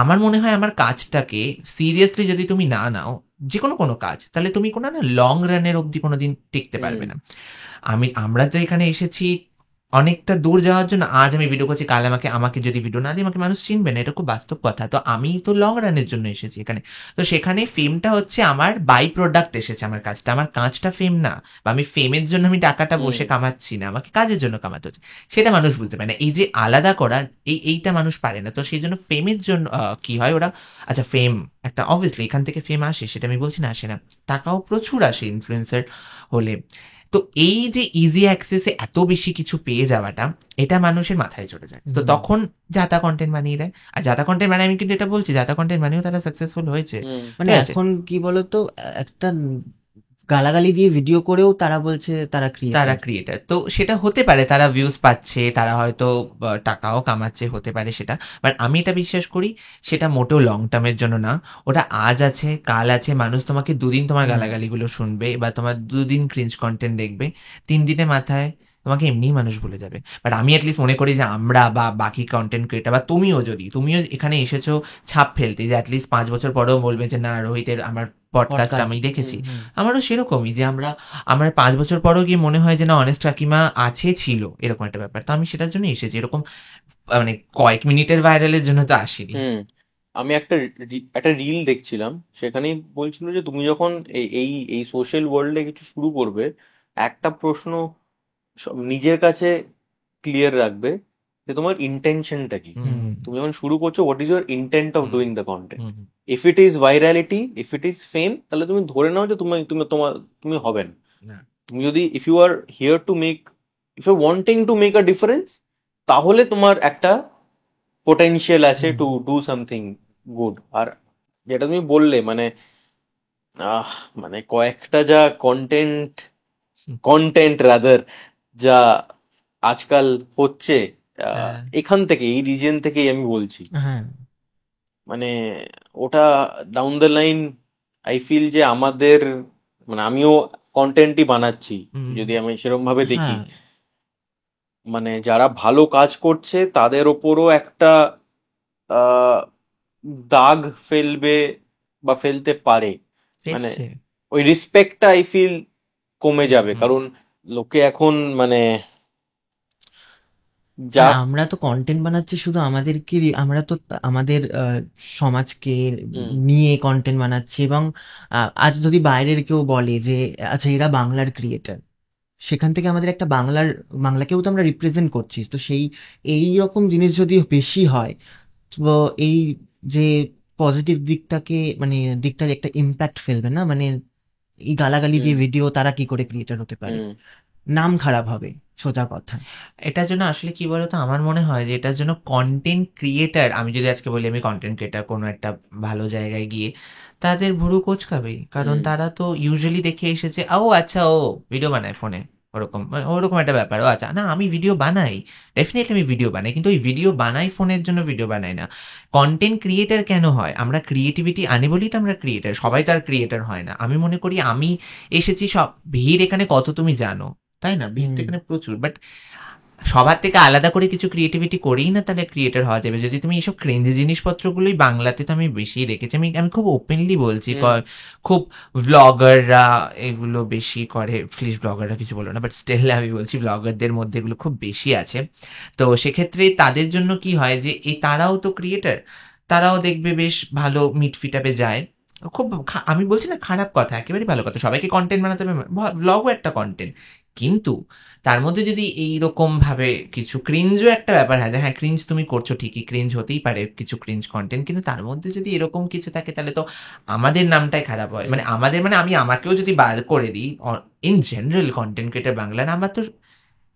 আমার মনে হয় আমার কাজটাকে সিরিয়াসলি যদি তুমি না নাও, যে কোনো কাজ, তাহলে তুমি কোনো না লং রানের অবধি কোনোদিন টিকতে পারবে না। আমরা তো এখানে এসেছি অনেকটা দূর যাওয়ার জন্য। আজ আমি ভিডিও করছি, কাল আমাকে যদি ভিডিও না দিই, আমাকে মানুষ চিনবে না, এটা খুব বাস্তব কথা। তো আমি তো লং রানের জন্য এসেছি এখানে। তো সেখানে ফেমটা হচ্ছে আমার বাই প্রোডাক্ট এসেছে, আমার কাজটা, আমার কাজটা ফেম না, বা আমি ফেমের জন্য আমি টাকাটা বসে কামাচ্ছি না, আমাকে কাজের জন্য কামাতে হচ্ছে, সেটা মানুষ বুঝতে পারে না। এই যে আলাদা করা, এইটা মানুষ পারে না। তো সেই জন্য ফেমের জন্য কি হয় ওরা, আচ্ছা ফেম একটা, অবভিয়াসলি এখান থেকে ফেম আসে, সেটা আমি বলছি না আসে না, টাকাও প্রচুর আসে ইনফ্লুয়েন্সার হলে। তো এই যে ইজি অ্যাক্সেসে এত বেশি কিছু পেয়ে যাওয়াটা, এটা মানুষের মাথায় চলে যায়। তো তখন যাতা কন্টেন্ট বানিয়ে দেয়। আর যাতা কন্টেন্ট মানে, আমি কিন্তু এটা বলছি, যাতা কন্টেন্ট বানিয়েও তারা সাকসেসফুল হয়েছে, মানে ঠিক আছে? এখন কি বলতো, একটা গালাগালি দিয়ে ভিডিও করেও তারা বলছে তারা তারা ক্রিয়েটর। ক্রিয়েটার, তো সেটা হতে পারে, তারা ভিউজ পাচ্ছে, তারা হয়তো টাকাও কামাচ্ছে, হতে পারে সেটা। বাট আমি এটা বিশ্বাস করি, সেটা মোটেও লং টার্মের জন্য না। ওটা আজ আছে, কাল আছে, মানুষ তোমাকে দুদিন তোমার গালাগালিগুলো শুনবে, বা তোমার দুদিন ক্রিঞ্জ কন্টেন্ট দেখবে, 3 দিনের মাথায় তোমাকে এমনিই মানুষ ভুলে যাবে। বাট আমি অ্যাটলিস্ট মনে করি যে আমরা বা বাকি কন্টেন্ট ক্রিয়েটার, বা তুমিও এখানে এসেছো ছাপ ফেলতে, যে অ্যাটলিস্ট 5 বছর পরেও বলবে যে না, রোহিতের আমার পডকাস্ট Podcast, আমি দেখেছি, হুম। আমারও সেরকমই যে আমার 5 বছর পরেও গিয়ে মনে হয় যে না, অনেস্ট কাকিমা আছে, ছিল এরকম একটা ব্যাপার। তো আমি সেটার জন্য এসেছি, এরকম মানে কয়েক মিনিটের ভাইরালের জন্য তো আসিনি। হুম। আমি একটা রিল দেখছিলাম, সেখানেই বলছিল যে তুমি যখন এই এই এই সোশ্যাল ওয়ার্ল্ডে কিছু শুরু করবে, একটা প্রশ্ন নিজের কাছে ক্লিয়ার রাখবে যে তোমার ইন্টেনশনটা কি। হুম, তুমি যখন শুরু করছো, what is your intent of hmm, doing the content. Hmm, hmm, if it is virality, if it is fame, তাহলে তুমি ধরে নাও যে তুমি হবে না। না, তুমি যদি if you are here to make, if you wanting to make a difference, তাহলে তোমার একটা পোটেনশিয়াল আছে টু ডু সামথিং গুড। আর যেটা তুমি বললে মানে আহ মানে কয়েকটা যা কন্টেন্ট, হুম, কন্টেন্ট রাদার যা আজকাল হচ্ছে, হ্যাঁ, এখান থেকে, এই রিজন থেকেই আমি বলছি। হ্যাঁ, মানে ওটা down the line I feel যে আমাদের, মানে আমিও কন্টেন্টই বানাচ্ছি, হুম, যদি আমি সেরকম ভাবে দেখি, হ্যাঁ, মানে যারা ভালো কাজ করছে তাদের ওপরও একটা আহ, দাগ ফেলবে বা ফেলতে পারে। মানে ফেলছে। ওই রেসপেক্টটা আই ফিল কমে হুম, যাবে, হুম, কারণ লোকে এখন মানে যা। আর আমরা তো কন্টেন্ট বানাচ্ছি শুধু আমাদেরকে, আমরা তো আমাদের সমাজকে হুম নিয়ে কন্টেন্ট বানাচ্ছি। এবং আজ যদি বাইরের কেউ বলে যে আচ্ছা এরা বাংলার ক্রিয়েটার, সেখান থেকে আমাদের একটা বাংলাকেও তো আমরা রিপ্রেজেন্ট করছি। তো সেই এই রকম জিনিস যদি বেশি হয়, তো এই যে পজিটিভ দিকটাকে, মানে দিকটার একটা ইম্প্যাক্ট ফেলবে না, মানে এই গালাগালি হুম দিয়ে ভিডিও তারা কি করে ক্রিয়েটার হতে পারে, হুম নাম খারাপ হবে, সোজা কথা। এটার জন্য আসলে কি বলতো, আমার মনে হয় যে এটার জন্য কন্টেন্ট ক্রিয়েটার, আমি যদি আজকে বলি আমি কন্টেন্ট ক্রিয়েটার কোনো একটা ভালো জায়গায় গিয়ে, তাদের ভুরু কোচকাবেই, কারণ হুম তারা তো ইউজুয়ালি দেখে এসেছে, ও আচ্ছা ও ভিডিও বানায় ফোনে, ওরকম মানে ওরকম একটা ব্যাপার। ও আচ্ছা, না আমি ভিডিও বানাই, ডেফিনেটলি আমি ভিডিও বানাই, কিন্তু ওই ভিডিও বানাই ফোনের জন্য ভিডিও বানাই না। কন্টেন্ট ক্রিয়েটার কেন হয়? আমরা ক্রিয়েটিভিটি আনি বলেই তো আমরা ক্রিয়েটার, সবাই তো আর ক্রিয়েটার হয় না। আমি মনে করি আমি এসেছি, সব ভিড় এখানে কত তুমি জানো, তাই না? ভিড় তো হুম। এখানে প্রচুর, বাট সবার থেকে আলাদা করে কিছু ক্রিয়েটিভিটি করেই না তাহলে ক্রিয়েটার হওয়া যাবে। যদি তুমি এইসব ক্রেঞ্জি জিনিসপত্রগুলোই, বাংলাতে তো আমি বেশি দেখেছি, আমি আমি খুব ওপেনলি বলছি, হুম খুব ভ্লগাররা এগুলো বেশি করে, ফ্লিশ ব্লগাররা কিছু বলো না, বাট স্টিল আমি বলছি ভ্লগারদের মধ্যে এগুলো খুব বেশি আছে। তো সেক্ষেত্রে তাদের জন্য কি হয় যে এই তারাও তো ক্রিয়েটার, তারাও দেখবে বেশ ভালো মিট ফিট আপে যায়। খুব আমি বলছি না খারাপ কথা, একেবারে ভালো কথা, সবাইকে কন্টেন্ট বানাতে হবে, ভ্লগও একটা কন্টেন্ট, কিন্তু তার মধ্যে যদি এইরকম ভাবে কিছু ক্রিঞ্জও একটা ব্যাপার হয়, যে হ্যাঁ ক্রিঞ্জ তুমি করছো ঠিকই, ক্রিঞ্জ হতেই পারে কিছু ক্রিঞ্জ কন্টেন্ট, কিন্তু তার মধ্যে যদি এরকম কিছু থাকে তাহলে তো আমাদের নামটাই খারাপ হয়। হুম মানে আমাদের, মানে আমি আমাকেও যদি বার করে দিই ইন জেনারেল কন্টেন্ট ক্রিয়েটার বাংলার, আমার তো,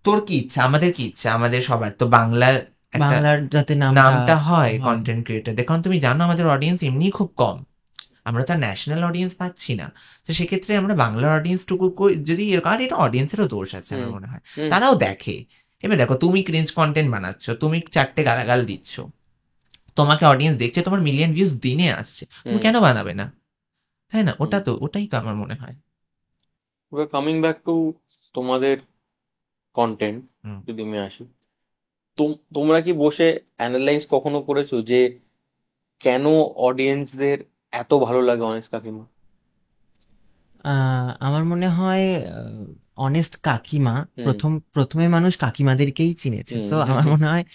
তোর কি ইচ্ছা, আমাদের কি ইচ্ছা, আমাদের সবার তো বাংলার একটা বাংলার যাতে নামটা নামটা হয় হয়। Content creator. দেখুন তুমি জানো আমাদের অডিয়েন্স এমনি খুব কম, আমরা তো ন্যাশনাল অডিয়েন্স পাচ্ছি না। তো সেক্ষেত্রে আমরা বাংলার অডিয়েন্সটুকু যদি এরকম, আর এটা অডিয়েন্সেরও দোষ আছে হুম আমার মনে হয়, হুম তারাও দেখে। এবার দেখো তুমি ক্রিঞ্জ কন্টেন্ট বানাচ্ছ, তুমি 4টে গালাগাল দিচ্ছ, তোমাকে অডিয়েন্স দেখছে, তোমার মিলিয়ন ভিউজ দিনে আসছে, তুমি হুম কেন বানাবে না? তাই না? হুম। ওটাই তো আমার মনে হয়। এবার কামিং ব্যাক টু তোমাদের কন্টেন্ট, হুম। যদি আমি আসি, তোমরা কি বসে অ্যানালাইজ কখনো করেছো যে কেন অডিয়েন্সদের এত ভালো লাগে অনেস্ট কাকিমা? আমার মনে হয় অনেস্ট কাকিমা, হুম প্রথমে মানুষ কাকিমাদেরকেই চিনেছে। হুম সো আমার মনে হয়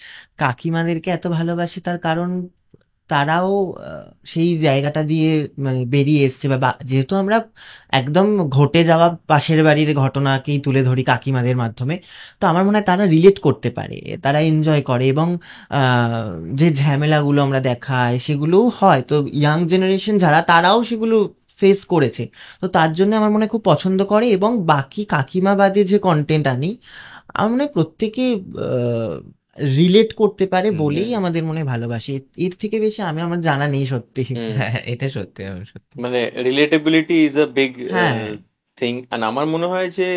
কাকিমাদেরকে এত ভালোবাসে, তার কারণ তারাও সেই জায়গাটা দিয়ে মানে বেরিয়ে এসছে। যেহেতু আমরা একদম ঘটে যাওয়া পাশের বাড়ির ঘটনাকেই তুলে ধরি কাকিমাদের মাধ্যমে, তো আমার মনে হয় তারা রিলেট করতে পারে, তারা এনজয় করে। এবং যে ঝামেলাগুলো আমরা দেখাই সেগুলোও হয়, তো ইয়াং জেনারেশন যারা তারাও সেগুলো ফেস করেছে। তো তার জন্য আমার মনে হয় খুব পছন্দ করে। এবং বাকি কাকিমা বাদে যে কন্টেন্ট আনি, আমার মনে হয় প্রত্যেকে রিলেট করতে পারে হুম, বলেই হুম আমাদের মনে হয় ভালোবাসে। এর থেকে বেশি আমার জানা নেই সত্যি। হুম। হ্যাঁ, এটা সত্যি, সত্যি। মানে রিলেটেবিলিটি ইজ আ বিগ হ্যাঁ, থিং, আর আমার মনে হয় যে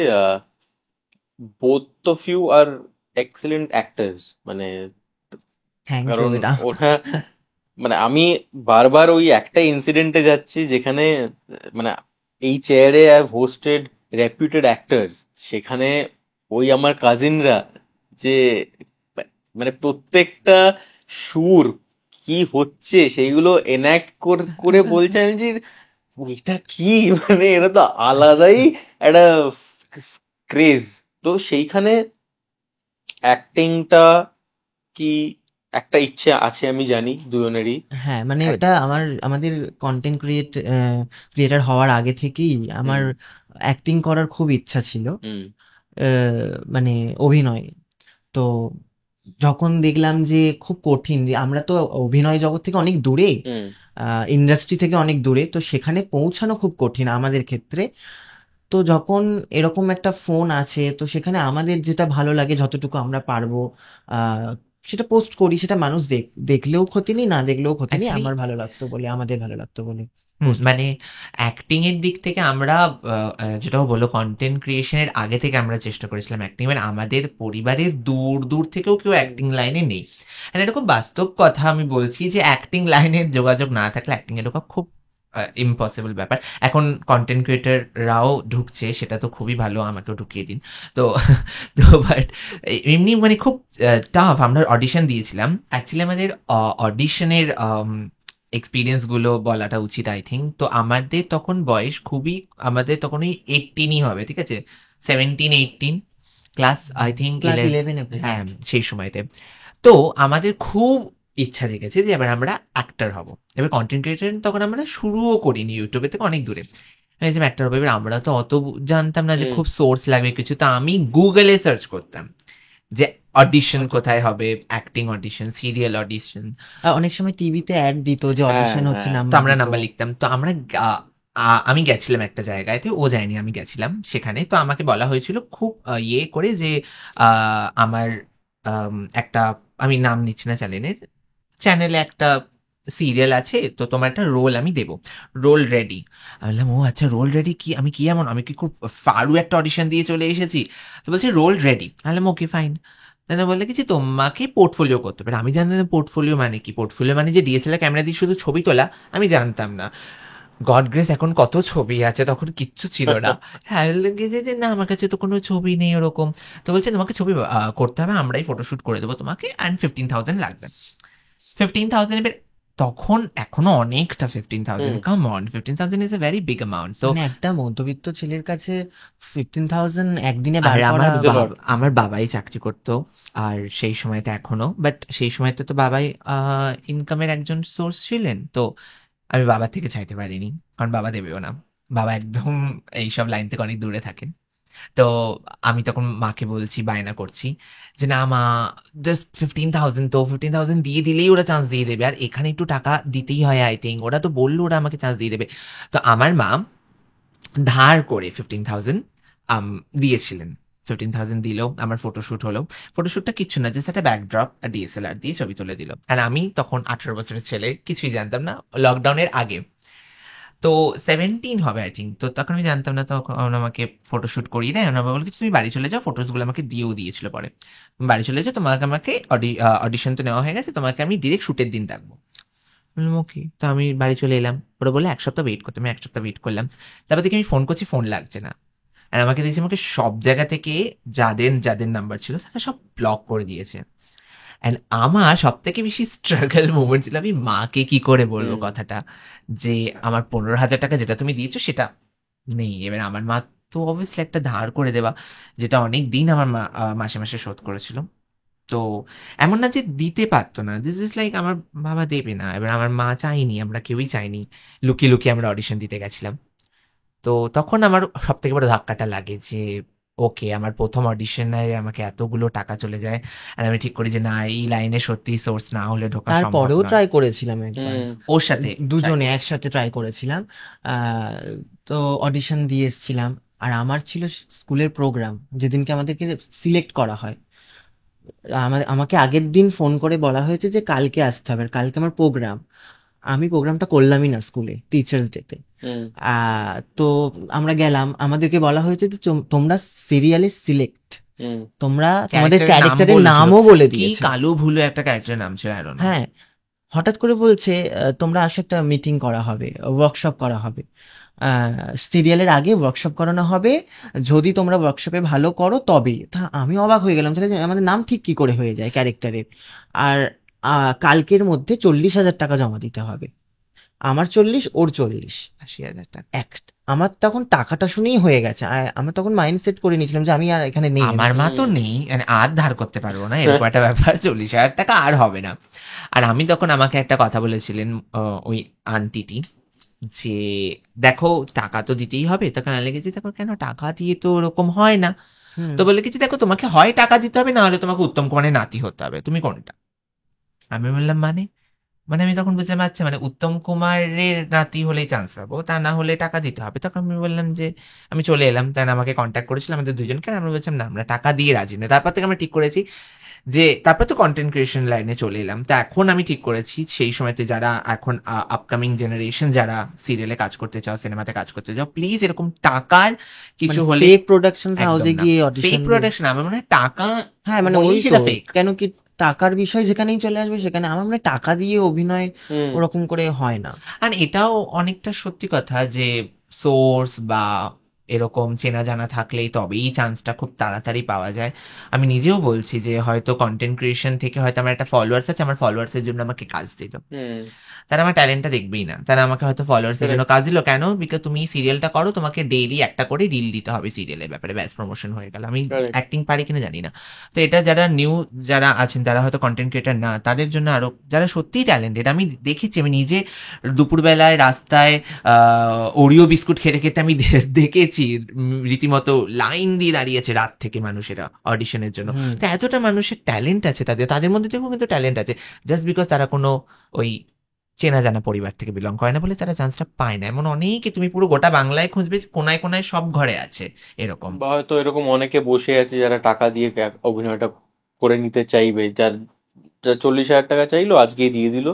both of you are excellent actors. মানে থ্যাংক ইউ কারণ এটা। ওরা, মানে আমি বারবার ওই একটা ইনসিডেন্টে যাচ্ছি যেখানে মানে এই চেয়ারে আই হ্যাভ হোস্টেড রেপুটেড অ্যাক্টার্স, সেখানে ওই আমার কাজিনরা যে মানে প্রত্যেকটা সুর কি হচ্ছে সেইগুলো এনাক্ট করে বলছে, আমি যে এটা কি মানে এটা তো আলাদাই একটা ক্রেজ। তো সেইখানে অ্যাক্টিংটা কি একটা ইচ্ছে আছে আমি জানি দুজনেরই। হ্যাঁ, মানে এক- এটা আমাদের কন্টেন্ট ক্রিয়েটার হওয়ার আগে থেকেই আমার হুম অ্যাক্টিং করার খুব ইচ্ছা ছিল, হুম মানে অভিনয়। তো যখন দেখলাম যে খুব কঠিন, যে আমরা তো অভিনয় জগৎ থেকে অনেক দূরে, হুম ইন্ডাস্ট্রি থেকে অনেক দূরে, তো সেখানে পৌঁছানো খুব কঠিন আমাদের ক্ষেত্রে। তো যখন এরকম একটা ফোন আছে, তো সেখানে আমাদের যেটা ভালো লাগে যতটুকু আমরা পারবো আহ, সেটা পোস্ট করি, সেটা মানুষ দেখলেও ক্ষতি নেই, না দেখলেও ক্ষতি নেই, Actually, আমার ভালো লাগতো বলে, আমাদের ভালো লাগতো বলে পোস্ট মানে করি। অ্যাক্টিং এর দিক থেকে আমরা যেটাও বলো কন্টেন্ট ক্রিয়েশনের আগে থেকে আমরা চেষ্টা করেছিলাম অ্যাক্টিং, মানে আমাদের পরিবারের দূর দূর থেকেও কেউ অ্যাক্টিং লাইনে নেই। আর এটা খুব বাস্তব কথা আমি বলছি যে অ্যাক্টিং লাইনের যোগাযোগ না থাকলে অ্যাক্টিং এ ঢোকা খুব ইম্পসিবল ব্যাপার। এখন কন্টেন্ট ক্রিয়েটররাও ঢুকছে, সেটা তো খুবই ভালো, আমাকেও ঢুকিয়ে দিন। তো তো বাট এমনি মানে খুব টাফ। আমরা অডিশন দিয়েছিলাম, অ্যাকচুয়ালি আমাদের অডিশনের এক্সপিরিয়েন্স গুলো বলাটা উচিত আই থিঙ্ক। তো আমাদের তখন বয়স খুবই, আমাদের তখন ওই 18ই হবে, ঠিক আছে, 17-18 ক্লাস আই থিঙ্ক ক্লাস 11। 11-এ পড়ি। হ্যাঁ, সেই সময়তে তো আমাদের খুব ইচ্ছা জেগেছে যে এবার আমরা অ্যাক্টার হব। এবার কন্টেন্ট ক্রিয়েটর তখন আমরা শুরুও করিনি, ইউটিউবে থেকে অনেক দূরে, যে অ্যাক্টার হবে। এবার আমরা তো অত জানতাম না যে হুম খুব সোর্স লাগবে কিছু, তো আমি গুগলে সার্চ করতাম যে অডিশন কোথায় হবে, অ্যাক্টিং অডিশন, সিরিয়াল অডিশন। আর অনেক সময় টিভিতে অ্যাড দিত যে হ্যাঁ অডিশন হচ্ছে, হ্যাঁ তো নাম্বার আমরা দিত। নাম্বার লিখতাম। তো আমরা আমি গেছিলাম একটা জায়গায়, তো ও যায়নি, আমি গেছিলাম সেখানে। তো আমাকে বলা হয়েছিল খুব ইয়ে করে যে আমার একটা, আমি নাম নিচ্ছি না চ্যানেলের, চ্যানেলে একটা সিরিয়াল আছে, তো তোমার একটা রোল আমি দেবো, রোল রেডি। আমি বললাম ও আচ্ছা, রোল রেডি কি, আমি কি এমন, আমি কি খুব ফারু একটা অডিশন দিয়ে চলে এসেছি? তো বলছে রোল রেডি। আমি বললাম ওকে ফাইন। তাহলে বললে কি যে তোমাকে পোর্টফোলিও করতে পারে। আমি জানি না পোর্টফোলিও মানে কি, পোর্টফোলিও মানে যে ডিএসএলআর ক্যামেরা দিয়ে শুধু ছবি তোলা, আমি জানতাম না। গড গ্রেস এখন কত ছবি আছে, তখন কিচ্ছু ছিল না। হ্যাঁ, বললো কি যে না আমার কাছে তো কোনো ছবি নেই ওরকম। তো বলছে তোমাকে ছবি করতে হবে, আমরাই ফটোশুট করে দেবো তোমাকে, অ্যান্ড 15,000 লাগবে। 15,000 এবার তখন এখনো অনেকটা, 15,000 hmm come on, 15,000 is a very big amount. তো মানে একটা মধ্যবিত্ত ছেলের কাছে 15,000 একদিনে আর বার করা। Is a lot. আমার বাবাই চাকরি করতো, আর সেই সময়তে এখনো, বাট সেই সময়তে তো বাবাই ইনকামের একজন সোর্স ছিলেন। তো আমি বাবার থেকে চাইতে পারিনি, কারণ বাবা দেবেও না। বাবা একদম এইসব লাইন থেকে অনেক দূরে থাকেন। তো আমি তখন মাকে বলছি, বায়না করছি যে না মা, জাস্ট 15,000, তো 15,000 দিয়ে দিলেই ওরা চান্স দিয়ে দেবে, আর এখানে একটু টাকা দিতেই হয় আই থিঙ্ক, ওরা তো বললো ওরা আমাকে চান্স দিয়ে দেবে। তো আমার মা ধার করে 15,000 দিয়েছিলেন। 15,000 দিল, আমার ফটোশ্যুট হলো। ফটোশ্যুটটা কিচ্ছু না, জাস্ট একটা ব্যাকড্রপ আর ডিএসএলআর দিয়ে ছবি তুলে দিল। আর আমি তখন 18 বছরের ছেলে, কিছুই জানতাম না, লকডাউনের আগে। তো 17 হবে আই থিঙ্ক। তো তখন আমি জানতাম না, তখন আমাকে ফটোশুট করিয়ে দেয়। আমার বাবা বলে, তুমি বাড়ি চলে যাও, ফটোসগুলো আমাকে দিয়েও দিয়েছিল পরে, তুমি বাড়ি চলে যাও, তোমাকে আমাকে অডিশন তো নেওয়া হয়ে গেছে, তোমাকে আমি ডিরেক্ট শুটের দিন ডাকবো। বললাম ওকে। তো আমি বাড়ি চলে এলাম, ওরা বলে 1 সপ্তাহ ওয়েট করতে, আমি 1 সপ্তাহ ওয়েট করলাম। তারপর দেখি আমি ফোন করছি, ফোন লাগছে না। আর আমাকে দেখছি, আমাকে সব জায়গা থেকে যাদের যাদের নাম্বার ছিল তারা সব ব্লক করে দিয়েছে। অ্যান্ড আমার সব থেকে বেশি স্ট্রাগল মোমেন্ট ছিল, আমি মাকে কি করে বলবো হুম কথাটা, যে আমার 15,000 টাকা যেটা তুমি দিয়েছো সেটা নেই। এবার আমার মা তো অবভিয়াসলি একটা ধার করে দেওয়া, যেটা অনেক দিন আমার মা মাসে মাসে শোধ করেছিল। তো এমন না যে দিতে পারতো না, দিস ইজ লাইক আমার বাবা দেবে না। এবার আমার মা চাইনি, আমরা কেউই চাইনি, লুকিয়ে লুকিয়ে আমরা অডিশন দিতে গেছিলাম। তো তখন আমার সব থেকে বড় ধাক্কাটা লাগে যে ওকে, আমার প্রথম অডিশনে আমাকে এতগুলো টাকা চলে যায়, আর আমি ঠিক করি যে না, এই লাইনে সত্যি সোর্স না হলে ঢোকা সম্ভব তারপরেও নয়। ট্রাই করেছিলাম একবার, হুম ওর সাথে দুজনে একসাথে ট্রাই করেছিলাম। আহ, তো অডিশন দিয়ে এসেছিলাম, আর আমার ছিল স্কুলের প্রোগ্রাম, যেদিনকে আমাদেরকে সিলেক্ট করা হয়। আমাকে আগের দিন ফোন করে বলা হয়েছে যে কালকে আসতে হবে, আর কালকে আমার প্রোগ্রাম। আমি প্রোগ্রামটা করলামই না স্কুলে, টিচার্স ডেতে। হুম তো আমরা গেলাম, আমাদেরকে বলা হয়েছে যে তোমরা সিরিয়ালে সিলেক্ট, হুম তোমরা তোমাদের ক্যারেক্টারের নাম ক্যারেক্টারের বলেছিল, নামও বলে কি দিয়েছে। কালো ভুলো একটা ক্যারেক্টারের নাম ছিল, I don't know। হ্যাঁ, হঠাৎ করে বলছে তোমরা আসো, একটা মিটিং করা হবে, ওয়ার্কশপ করা হবে, সিরিয়ালের আগে ওয়ার্কশপ করানো হবে, যদি তোমরা ওয়ার্কশপে ভালো করো তবেই। তা আমি অবাক হয়ে গেলাম, তাহলে যে আমাদের নাম ঠিক কি করে হয়ে যায় ক্যারেক্টারের। আর কালকের মধ্যে 40,000 টাকা জমা দিতে হবে। আমার 40, ওর 40। 80,000 টাকা। আমার তখন টাকাটা শুনেই হয়ে গেছে, আমার তখন মাইন্ড সেট করে নিয়েছিলাম যে আমি আর এখানে নেই। আমার মা তো নেই, মানে আর ধার করতে পারবো না, এরকম একটা ব্যাপার। 40,000 টাকা আর হবে না। আর আমি তখন আমাকে একটা কথা বলেছিলেন ওই আন্টিটি, যে দেখো টাকা তো দিতেই হবে। তখন আমি লেগেছি, দেখো কেন টাকা দিয়ে তো ওরকম হয় না। হুম। তো বলে কিছু, দেখো তোমাকে হয় টাকা দিতে হবে, না হলে তোমাকে উত্তম কুমারের নাতি হতে হবে, তুমি কোনটা? আমি বললাম মানে, আমি তখন বুঝতে পারছি মানে উত্তম কুমারের নাতি হলেই চান্স পাবো, তা না হলে টাকা দিতে হবে। তখন আমি বললাম যে আমি চলে এলাম, তাই আমাকে কন্ট্যাক্ট করেছিল আমাদের দুজনকে, আর আমরা বলছিলাম না, আমরা টাকা দিয়ে রাজি না। তারপর থেকে আমরা ঠিক করেছি যে, তারপর তো কন্টেন্ট ক্রিয়েশন লাইনে চলে এলাম। তো এখন আমি ঠিক করেছি, সেই সময়তে যারা এখন আপকামিং জেনারেশন যারা সিরিয়ালে কাজ করতে চাও, সিনেমাতে কাজ করতে চাও, প্লিজ এরকম টাকার কিছু হলে ফেক প্রোডাকশন একদম হাউসে না। গিয়ে ফেক অডিশন। প্রোডাকশন, আমার মনে হয় টাকা, হ্যাঁ মানে বলেই ওই সেটা তো, ফেক। কেন কি টাকার বিষয় যেখানেই চলে আসবে সেখানে আমার মানে টাকা দিয়ে অভিনয় হুম। ওরকম করে হয় না। আর এটাও অনেকটা সত্যি কথা যে সোর্স বা এরকম চেনা জানা থাকলেই তবেই চান্সটা খুব তাড়াতাড়ি পাওয়া যায়। আমি নিজেও বলছি যে হয়তো কন্টেন্ট ক্রিয়েশন থেকে হয়তো আমার একটা ফলোয়ার্স আছে, আমার ফলোয়ার্সের জন্য আমাকে কাজ দিল, হুম। তারা আমার ট্যালেন্টটা দেখবেই না, তারা আমাকে হয়তো ফলোয়ার্সের জন্য কাজ দিল। কেন? বিকজ তুমি সিরিয়ালটা করো, তোমাকে ডেইলি একটা করে রিল দিতে হবে সিরিয়ালের ব্যাপারে, ব্যাস প্রমোশন হয়ে গেল। আমি Correct. অ্যাক্টিং পারি কিনা জানি না। তো এটা যারা নিউ যারা আছেন, তারা হয়তো কন্টেন্ট ক্রিয়েটার না, তাদের জন্য আরো যারা সত্যিই ট্যালেন্টেড, আমি দেখেছি, আমি নিজে দুপুরবেলায় রাস্তায় ওরিও বিস্কুট খেতে খেতে আমি দেখেছি রীতিমতো লাইন দিয়ে দাঁড়িয়েছে রাত থেকে মানুষেরা অডিশনের জন্য। হুম। তো এতটা মানুষের ট্যালেন্ট আছে, তাদের মধ্যে থেকেও কিন্তু ট্যালেন্ট আছে, জাস্ট বিকজ তারা কোনো ওই চেনা জানা পরিবার থেকে বিলং করে না বলে তারা চান্সটা পায় না। এমন অনেকে তুমি পুরো গোটা বাংলায় খুঁজবে, কোনায় কোনায় সব ঘরে আছে এরকম। বা হয়তো এরকম অনেকে বসে আছে যারা টাকা দিয়ে অভিনয়টা করে নিতে চাইবে, যার 40,000 টাকা চাইলো আজকেই দিয়ে দিল,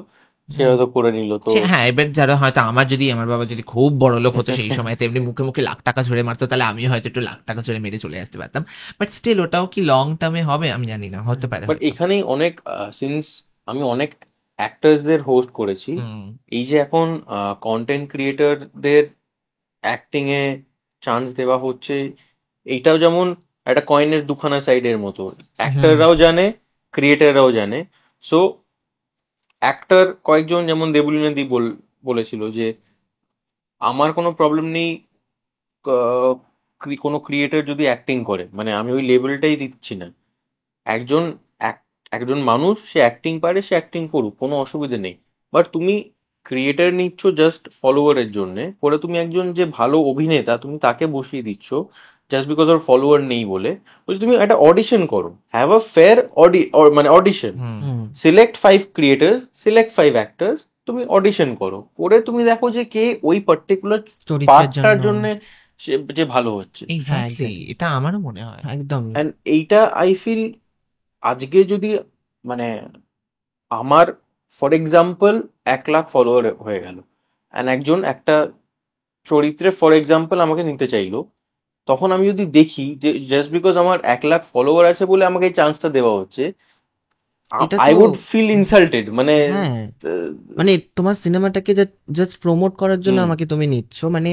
সে হয়তো করে নিল। তো হ্যাঁ, এবার যারা হয়তো আমার বাবা যদি খুব বড় লোক হতো সেই সময়, এমনি মুখে মুখে লাখ টাকা ছুড়ে মারতো, তাহলে আমি হয়তো একটু লাখ টাকা ছুড়ে মেরে চলে আসতে পারতাম। বাট স্টিল ওটাও কি লং টার্মে হবে আমি জানি না, হতে পারে বাট হয়তো। এখানেই অনেক সিন্স আমি অনেক অ্যাক্টার্সদের হোস্ট করেছি, হুম। এই যে এখন কন্টেন্ট ক্রিয়েটরদের অ্যাক্টিং এ চান্স দেওয়া হচ্ছে, এইটাও যেমন একটা কয়েনের দুখানা সাইডের মতো। অ্যাক্টররাও জানে, ক্রিয়েটাররাও জানে। সো অ্যাক্টর কয়েকজন যেমন দেবলীনা দি বলেছিল যে আমার কোনো প্রবলেম নেই কোনো ক্রিয়েটর যদি অ্যাক্টিং করে, মানে আমি ওই লেভেলটাই দিচ্ছি না। একজন একজন মানুষ সে অ্যাক্টিং পারে, সে অ্যাক্টিং করুক, কোনো অসুবিধা নেই। বাট তুমি ক্রিয়েটার নিচ্ছ জাস্ট ফলোয়ারের জন্য, পরে তুমি একজন যে ভালো অভিনেতা তুমি তাকে বসিয়ে দিচ্ছ জাস্ট বিকজ ওর ফলোয়ার নেই বলে। বলছি তুমি একটা অডিশন করো, হ্যাভ আ ফেয়ার মানে অডিশন, হুম। সিলেক্ট 5 ক্রিয়েটার্স, সিলেক্ট 5 অ্যাক্টার্স, তুমি অডিশন করো, করে তুমি দেখো যে কে ওই পার্টিকুলার চরিত্রের পার্টটার জন্য। জন্য যে ভালো হচ্ছে। এক্স্যাক্টলি, এটা আমারও মনে হয়। একদম। অ্যান্ড এইটা আই ফিল আজকে যদি মানে আমার ফর এক্সাম্পল 1 লাখ ফলোয়ার হয়ে গেল, অ্যান্ড একজন একটা চরিত্রে ফর এক্সাম্পল আমাকে নিতে চাইলো, তখন আমি যদি দেখি যে জাস্ট বিকজ আমার 1 লাখ ফলোয়ার আছে বলে আমাকে এই চান্সটা দেওয়া হচ্ছে, এটা আই তো উড ফিল ইনসাল্টেড। মানে হ্যাঁ, মানে তোমার সিনেমাটাকে জাস্ট প্রমোট করার জন্য হুম। আমাকে তুমি নিচ্ছ, মানে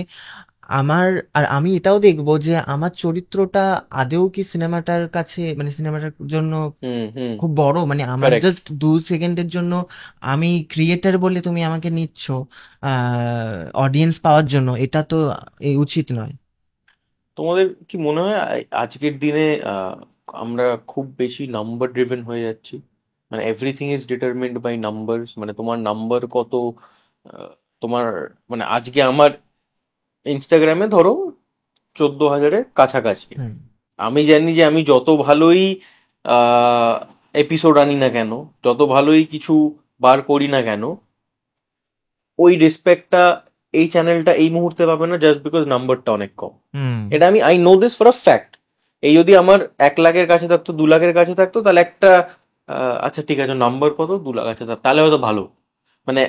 আর আমি এটাও দেখবো যে আমার চরিত্রটা আদেও কি সিনেমাটার কাছে, মানে সিনেমাটার জন্য হুম। হুম। খুব বড়, মানে আমার Correct. জাস্ট 2 সেকেন্ডের জন্য আমি ক্রিয়েটার বলে তুমি আমাকে নিচ্ছ অডিয়েন্স পাওয়ার জন্য, এটা তো উচিত নয়। তোমাদের কি মনে হয় আজকের দিনে আমরা খুব বেশি নাম্বার ড্রিভেন হয়ে যাচ্ছি? মানে everything is determined by numbers, মানে তোমার নাম্বার কত, আহ, তোমার মানে আজকে আমার ইনস্টাগ্রামে ধরো 14,000-এর কাছাকাছি। হুম। আমি জানি যে আমি যত ভালোই এপিসোড আনি না কেন, যত ভালোই কিছু বার করি না কেন, ওই রেসপেক্টটা এই চ্যানেলটা এই মুহূর্তে পাবে না জাস্ট বিকজ নাম্বারটা অনেক কম। হুম। এটা আমি I know this for a fact. এই যদি আমার 1 লাখের কাছে থাকতো, 2 লাখের কাছে থাকতো, তাহলে একটা আচ্ছা ঠিক আছে নাম্বার কত, 2 লাখ আছে, তাহলে হয়তো ভালো। মানে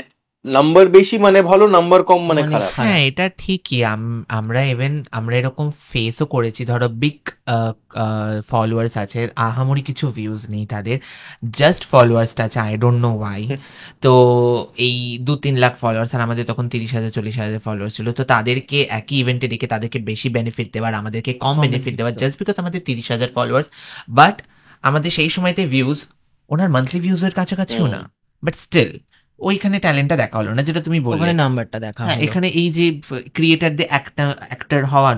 নাম্বার বেশি মানে ভালো, নাম্বার কম মানে মানে খারাপ। খারাপ। হ্যাঁ, এটা ঠিকই। আমরা এরকম ফেসও করেছি, ধরো বিগ ফলোয়ার্স আছে, আহামরি কিছু ভিউজ নেই তাদের, জাস্ট ফলোয়ার্সটা আছে, আই ডোন্ট নো ওয়াই। তো এই 2-3 লাখ ফলোয়ার্স, আর আমাদের তখন 30,000 40,000 ফলোয়ার্স ছিল। তো তাদেরকে একই ইভেন্টে ডেকে তাদেরকে বেশি বেনিফিট দেওয়ার, আমাদেরকে কম বেনিফিট দেওয়ার, জাস্ট বিকজ আমাদের 30,000 ফলোয়ার্স। বাট আমাদের সেই সময়তে ভিউজ ওনার মান্থলি ভিউজের কাছাকাছিও না, বাট স্টিল ওইখানে ট্যালেন্টটা দেখা হলো না, যেটা তুমি বললে। ওখানে নাম্বারটা দেখা হ্যাঁ, হলো। এখানে এই যে ক্রিয়েটারদের অ্যাক্টার হওয়া,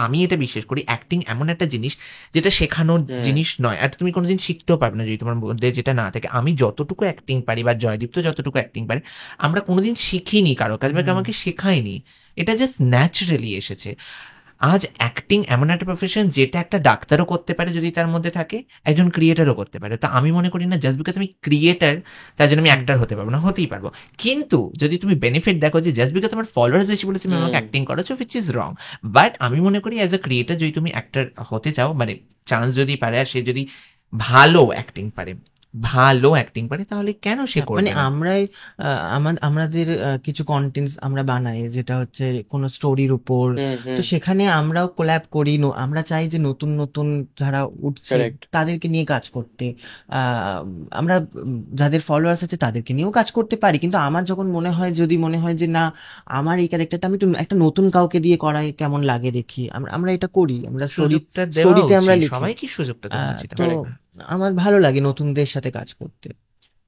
আমি এটা বিশ্বাস করি অ্যাক্টিং এমন একটা জিনিস যেটা শেখানোর হুম জিনিস নয়, আর তুমি কোনোদিন শিখতেও পারবে না যদি তোমার মধ্যে যেটা না থাকে। আমি যতটুকু অ্যাক্টিং পারি বা জয়দীপ্ত যতটুকু অ্যাক্টিং পারে, আমরা কোনোদিন শিখিনি কারো কাছে, বা আমাকে শেখায়নি, এটা জাস্ট ন্যাচারালি এসেছে। আজ অ্যাক্টিং এমন একটা প্রফেশন যেটা একটা ডাক্তারও করতে পারে যদি তার মধ্যে থাকে, একজন ক্রিয়েটারও করতে পারে। তো আমি মনে করি না জাস্ট বিকজ আমি ক্রিয়েটার তার জন্য আমি অ্যাক্টার হতে পারবো না, হতেই পারবো। কিন্তু যদি তুমি বেনিফিট দেখো যে জাস্ট বিকজ আমার ফলোয়ার্স বেশি বলে তুমি আমাকে হুম অ্যাক্টিং করাচ্ছ, উইচ ইজ রং। বাট আমি মনে করি অ্যাজ আ ক্রিয়েটার যদি তুমি অ্যাক্টার হতে চাও, মানে চান্স যদি পারে, আর সে যদি ভালো অ্যাক্টিং পারে, তাহলে কেন সে মানে করবে না? আমরাই আমাদের কিছু কন্টেন্টস আমরা বানাই যেটা হচ্ছে কোনো স্টোরির উপর, হুম তো হুম সেখানে আমরাও কোল্যাব করি। আমরা চাই যে নতুন নতুন যারা উঠছে কারেক্ট। তাদেরকে নিয়ে কাজ করতে। আমরা যাদের ফলোয়ার্স আছে তাদেরকে নিয়েও কাজ করতে পারি, কিন্তু আমার যখন মনে হয়, যদি মনে হয় যে না, আমার এই ক্যারেক্টারটা আমি একটু একটা নতুন কাউকে দিয়ে করাই কেমন লাগে দেখি, আমরা আমরা এটা করি। আমরা সুযোগটা দেওয়া স্টোরিতে আমরা উচিত, লিখি। সবাইকে সুযোগটা দেওয়া উচিত তো আমার। কারেক্ট। আমার ভালো লাগে নতুনদের সাথে কাজ করতে।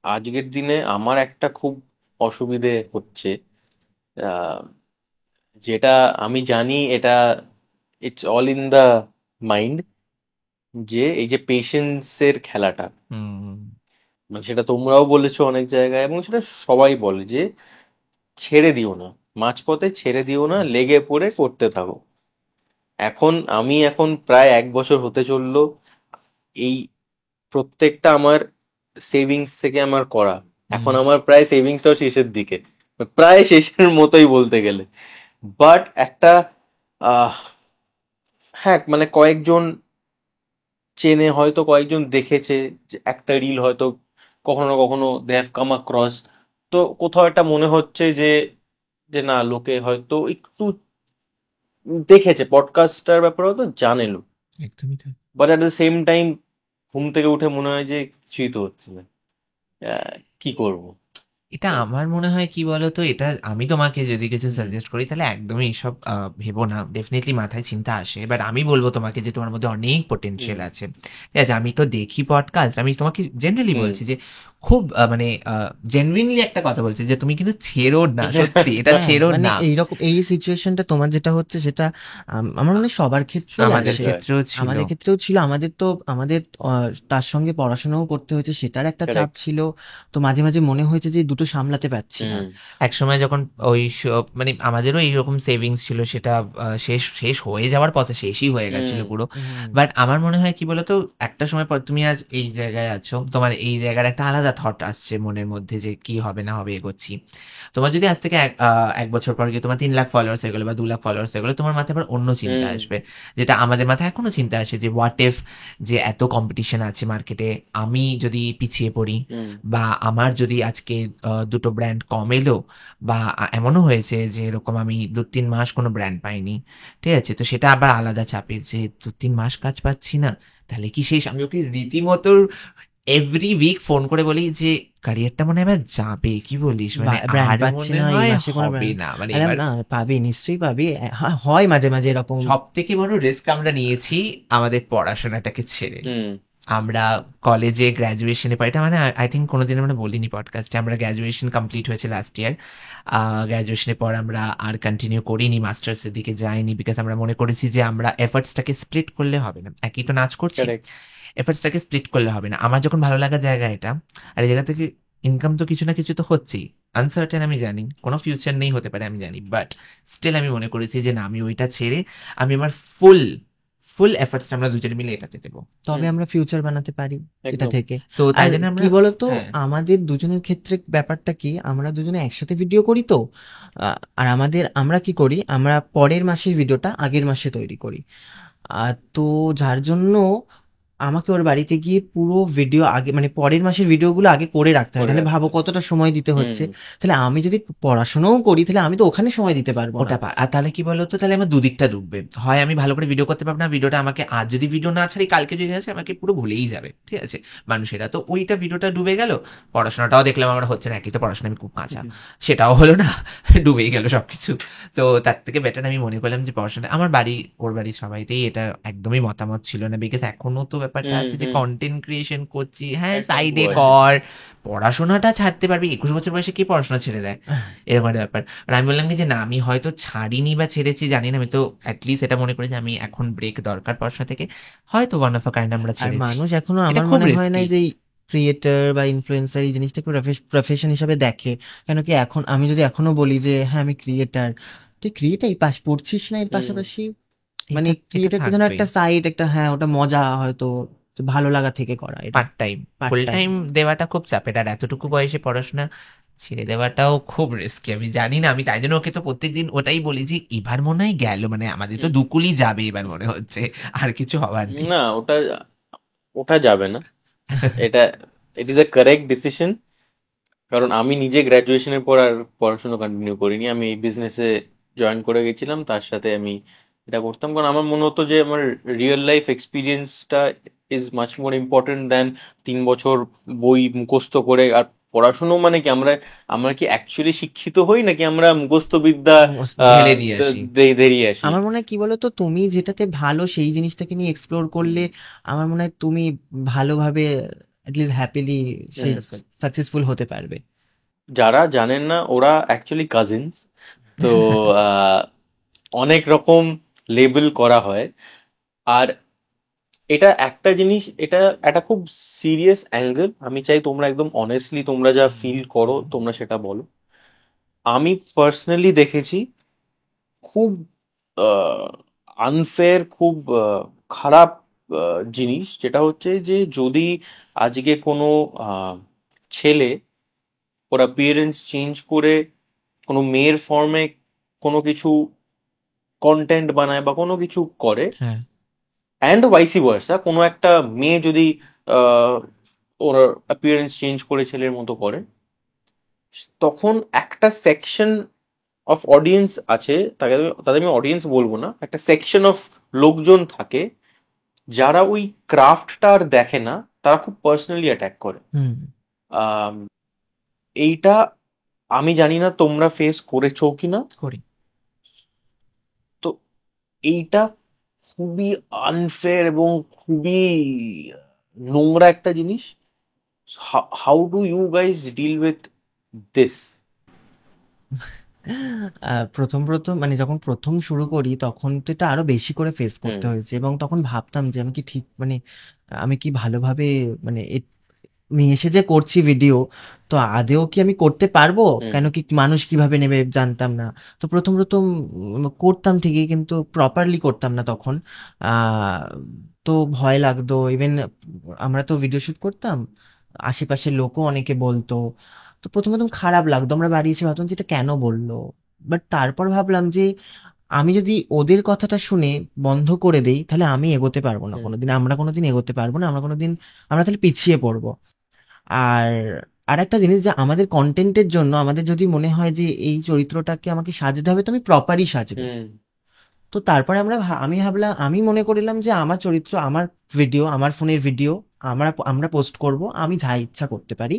আজকের দিনে আমার একটা খুব অসুবিধে হচ্ছে, আহ, যেটা আমি জানি এটা it's all in the mind, যে এই যে পেশেন্সের খেলাটা, হুম। মানে সেটা তোমরাও বলেছো অনেক জায়গায় এবং সেটা সবাই বলে যে ছেড়ে দিও না, মাঝপথে ছেড়ে দিও না, লেগে পড়ে করতে থাকো। এখন প্রায় 1 বছর হতে চললো এই প্রত্যেকটা আমার সেভিংস থেকে আমার করা। এখন আমার প্রায় সেভিংসটাও শেষের দিকে, প্রায় শেষের মতোই বলতে গেলে। বাট একটা আহ হ্যাঁ, মানে কয়েকজন চেনে, হয়তো কয়েকজন দেখেছে, যে একটা রিল হয়তো কখনো না কখনো দে হ্যাভ কাম অ্যাক্রস, তো কোথাও একটা মনে হচ্ছে যে যে না, লোকে হয়তো একটু দেখেছে, পডকাস্টটার ব্যাপারেও তো জানে লোক। একদমই তাই। But at the same time ঘুম থেকে উঠে মনে হয় যে কিছুই তো হচ্ছে না, কি করব। এটা আমার মনে হয় কি বলতো, এটা আমি তোমাকে যদি কিছু সাজেস্ট করি তাহলে একদমই এসব ভেবো না। ডেফিনেটলি মাথায় চিন্তা আসে, বাট আমি বলবো তোমাকে যে তোমার মধ্যে অনেক হুম পোটেনশিয়াল আছে। ঠিক আছে, আমি তো দেখি পডকাস্ট, আমি তোমাকে জেনারেলি হুম বলছি যে খুব মানে জেনুইনলি একটা কথা বলছি যে তুমি কিন্তু ছেড়ো না, সত্যি এটা হ্যাঁ, ছেড়ো মানে না। এইরকম এই সিচুয়েশনটা তোমার যেটা হচ্ছে সেটা আমার মনে হয় সবার ক্ষেত্রেই আমাদের আছে। ক্ষেত্রেও ছিল। আমাদের ক্ষেত্রেও ছিল। আমাদের তার সঙ্গে পড়াশোনাও করতে হয়েছে, সেটার একটা চাপ কারেক্ট। ছিল। তো মাঝে মাঝে মনে হয়েছে যে দুটো সামলাতে পারছি না। হুম এক সময় যখন ওই মানে আমাদেরও এইরকম সেভিংস ছিল, সেটা শেষ শেষ হয়ে যাওয়ার পথে, শেষই হয়ে গেছিল হুম পুরো। হুম। বাট আমার মনে হয় কি বলতো, একটা সময় পর তুমি আজ এই জায়গায় আছো, তোমার এই জায়গার একটা আলাদা থট আসছে মনের মধ্যে যে কি হবে না হবে এগোচ্ছি। তোমার যদি আজ থেকে 1 বছর পর গিয়ে তোমার 3 লাখ ফলোয়ার্স হয়ে গেলো বা 2 লাখ ফলোয়ার্স হয়ে গেলো, তোমার মাথায় আবার অন্য চিন্তা হুম আসবে, যেটা আমাদের মাথায় এখনো চিন্তা আসে যে হোয়াট ইফ, যে এত কম্পিটিশন আছে মার্কেটে, আমি যদি পিছিয়ে পড়ি, হুম বা আমার যদি আজকে দুটো ব্র্যান্ড কম এলো, বা এমনও হয়েছে যে এরকম আমি 2-3 মাস কোনো ব্র্যান্ড পাইনি। ঠিক আছে, তো সেটা আবার আলাদা চাপের যে 2-3 মাস কাজ পাচ্ছি না, তাহলে কি শেষ? আমি ওকে রীতিমতো এভরি উইক ফোন করে বলি যে ক্যারিয়ারটা মনে হয় এবার যাবে, কি বলিস, মানে ব্র্যান্ড আর পাচ্ছি মনে না এই হয় মাসে কোনো হবে ব্র্যান্ড। না, মানে আরে এবার না, পাবি, নিশ্চয়ই পাবি। হয় মাঝে মাঝে এরকম। সব থেকে বড় রিস্ক আমরা নিয়েছি আমাদের পড়াশোনাটাকে ছেড়ে। হুম আমরা কলেজে গ্র্যাজুয়েশনে পাই, এটা মানে আই থিঙ্ক কোনোদিন আমরা বলিনি পডকাস্টে, আমরা গ্র্যাজুয়েশন কমপ্লিট হয়েছে লাস্ট ইয়ার। গ্র্যাজুয়েশনের পর আমরা আর কন্টিনিউ করিনি, মাস্টার্সের দিকে যাইনি, বিকজ আমরা মনে করেছি যে আমরা এফার্টসটাকে স্প্লিট করলে হবে না, একই তো নাচ করছি, কারেক্ট। এফার্টসটাকে স্প্লিট করলে হবে না। আমার যখন ভালো লাগার জায়গা এটা, আর এই জায়গা থেকে ইনকাম তো কিছু না কিছু তো হচ্ছেই। আনসার্টেন আমি জানি, কোনো ফিউচার নেই হতে পারে আমি জানি, বাট স্টিল আমি মনে করেছি যে না, আমি ওইটা ছেড়ে আমি আমার ফুল ফুল এফার্টসটা আমরা দুজনে মিলে এটাতে দেবো। তবে হুম আমরা ফিউচার বানাতে পারি এটা একদম। থেকে। তো তাই আর জন্য কি আমরা, বলতো, হ্যাঁ, আমাদের দুজনের ক্ষেত্রে ব্যাপারটা কি, আমরা দুজনে একসাথে ভিডিও করি তো। আর আমরা কি করি, আমরা পরের মাসের ভিডিওটা আগের মাসে তৈরি করি। তো যার জন্য আমাকে ওর বাড়িতে গিয়ে পুরো ভিডিও আগে, মানে পরের মাসের ভিডিওগুলো আগে করে রাখতে হয়। করে তাহলে রাখতে ভাবো হয়। কতটা সময় দিতে হুম হচ্ছে। তাহলে আমি যদি পড়াশোনাও করি তাহলে আমি তো ওখানে সময় দিতে পারবো না। আর তাহলে কি বলতো, তাহলে আমার দুদিকটা ডুববে। হয় আমি ভালো করে ভিডিও করতে পারবো না, ভিডিওটা আমাকে আজ যদি ভিডিও না ছাড়ি, কালকে যদি আছে আমাকে পুরো ভুলেই যাবে, ঠিক আছে মানুষেরা, তো ওইটা ভিডিওটা ডুবে গেল। পড়াশোনাটাও দেখলাম আমার হচ্ছে না, একই তো পড়াশোনা, আমি খুব কাঁচা, সেটাও হলো না, ডুবেই গেল সবকিছু। তো তার থেকে বেটার আমি মনে করলাম যে পড়াশোনা, আমার বাড়ি ওর বাড়ি সবাইতেই এটা একদমই মতামত ছিল না, বিকজ এখনো তো ব্যাপার ব্যাপারটা হুম আছে যে হুম কন্টেন্ট ক্রিয়েশন করছি, হ্যাঁ একটা সাইডে বয়স কর, পড়াশোনাটা ছাড়তে পারবি, 21 বছর বয়সে কি পড়াশোনা ছেড়ে দেয়, এরকম একটা ব্যাপার। আর আমি বললাম কি যে না আমি হয়তো ছাড়িনি বা ছেড়েছি জানি না, আমি তো অ্যাটলিস্ট এটা মনে করি যে আমি এখন ব্রেক দরকার পড়াশোনা থেকে, হয়তো ওয়ান অফ আ কাইন্ড আমরা আর ছেড়েছি। মানুষ এখনো এটা আমার খুব মনে হয় না রিস্কি। যে ক্রিয়েটার বা ইনফ্লুয়েন্সার এই জিনিসটাকে প্রফেশন হিসাবে দেখে। কেন কি এখন আমি যদি এখনো বলি যে হ্যাঁ আমি ক্রিয়েটার, তুই ক্রিয়েটার পাশ পড়ছিস না এর হুম পাশাপাশি, মানে এটা এটা ক্রিয়েটারটা যেন থাকবেই। একটা সাইড, একটা হ্যাঁ ওটা মজা হয়তো, ভালো লাগা থেকে করা এটা part time, part full time. Time দেওয়াটা খুব চাপের, আর এতটুকু বয়সে পড়াশোনা ছেড়ে দেওয়াটাও খুব রিস্কি। আমি জানি না, আমি তাই জন্য ওকে তো প্রত্যেকদিন ওটাই বলি যে এবার মনে হয় গেল, মানে আমাদের তো হুম। দুকুলি যাবে এবার মনে হচ্ছে, আর কিছু হওয়ার নেই। না, ওটা ওঠা যাবে না। এটা ইট ইজ এ কারেক্ট ডিসিশন। কারণ আমি নিজে গ্র্যাজুয়েশনের পর আর পড়াশোনা কন্টিনিউ করিনি, আমি এই বিজনেসে জয়েন করে গেছিলাম, তার সাথে আমি এটা করতাম। কারণ আমার মনে হতো যে আমার রিয়েল লাইফ এক্সপিরিয়েন্সটা is much more important than 3 বছর বই মুখস্থ করে। আর পড়াশুনো মানে কি, আমরা আমরা কি অ্যাকচুয়ালি শিক্ষিত হই নাকি আমরা মুখস্থ বিদ্যা ঢেলে দিয়ে আসি। দেরিয়ে আসি? আমার মনে হয় কি বলতো, তুমি যেটাতে ভালো সেই জিনিসটাকে নিয়ে এক্সপ্লোর করলে আমার মনে হয় তুমি ভালোভাবে অ্যাটলিস্ট হ্যাপিলি সেই Successful. সাকসেসফুল হতে পারবে। যারা জানেন না ওরা অ্যাকচুয়ালি কাজিনস। তো আহ, অনেক রকম লেবেল করা হয়। আর এটা একটা জিনিস, এটা একটা খুব সিরিয়াস অ্যাঙ্গেল। আমি চাই তোমরা একদম অনেস্টলি তোমরা যা ফিল করো তোমরা সেটা বলো। আমি পার্সোনালি দেখেছি খুব আনফেয়ার, খুব খারাপ জিনিস, যেটা হচ্ছে যে যদি আজকে কোনো আহ, ছেলে ওর অ্যাপিয়ারেন্স চেঞ্জ করে কোনো মেয়ের ফর্মে কোনো কিছু কন্টেন্ট বানায় বা কোনো কিছু করে, হ্যাঁ, অ্যান্ড ভাইসি ভার্সা, কোনো একটা মেয়ে যদি আহ, ওর অ্যাপিয়ারেন্স চেঞ্জ করে ছেলের মতো করে, তখন একটা সেকশন অফ অডিয়েন্স আছে, তাকে তাদের আমি অডিয়েন্স বলবো না, একটা সেকশন অফ লোকজন থাকে যারা ওই ক্রাফটটা আর দেখে না, তারা খুব পার্সোনালি অ্যাটাক করে। হুম। আম, এইটা আমি জানি না তোমরা ফেস করেছো কিনা। করি। তো এইটা খুবই আনফেয়ার এবং খুবই নোংরা একটা জিনিস। How do you guys deal with this? প্রথম প্রথম মানে যখন প্রথম শুরু করি তখন তো এটা আরো বেশি করে ফেস হুম করতে হয়েছে, এবং তখন ভাবতাম যে আমি কি ঠিক মানে আমি কি ভালোভাবে মানে আমি এসে যে করছি ভিডিও, তো আদেও কি আমি করতে পারবো, হুম কেন কি মানুষ কিভাবে নেবে জানতাম না। তো প্রথম প্রথম করতাম ঠিকই কিন্তু প্রপারলি করতাম না তখন। আহ, তো ভয় লাগতো ইভেন, আমরা তো ভিডিও শুট করতাম, আশেপাশের লোকও অনেকে বলতো, তো প্রথম প্রথম খারাপ লাগতো, আমরা বাড়ি এসে ভাবতাম যে এটা কেন বললো। বাট তারপর ভাবলাম যে আমি যদি ওদের কথাটা শুনে বন্ধ করে দেই তাহলে আমি এগোতে পারবো না হুম কোনোদিন, আমরা কোনোদিন এগোতে পারবো না, আমরা কোনোদিন, আমরা তাহলে পিছিয়ে পড়বো। আর আরেকটা জিনিস, যে আমাদের কন্টেন্টের জন্য আমাদের যদি মনে হয় যে এই চরিত্রটাকে আমাকে সাজাতে হবে, তো আমি প্রপারই সাজবো। হুম তো তারপরে আমি ভাবলাম, আমি মনে করিলাম যে আমার চরিত্র, আমার ভিডিও, আমার ফোনের ভিডিও আমরা পোস্ট করব, আমি যা ইচ্ছা করতে পারি।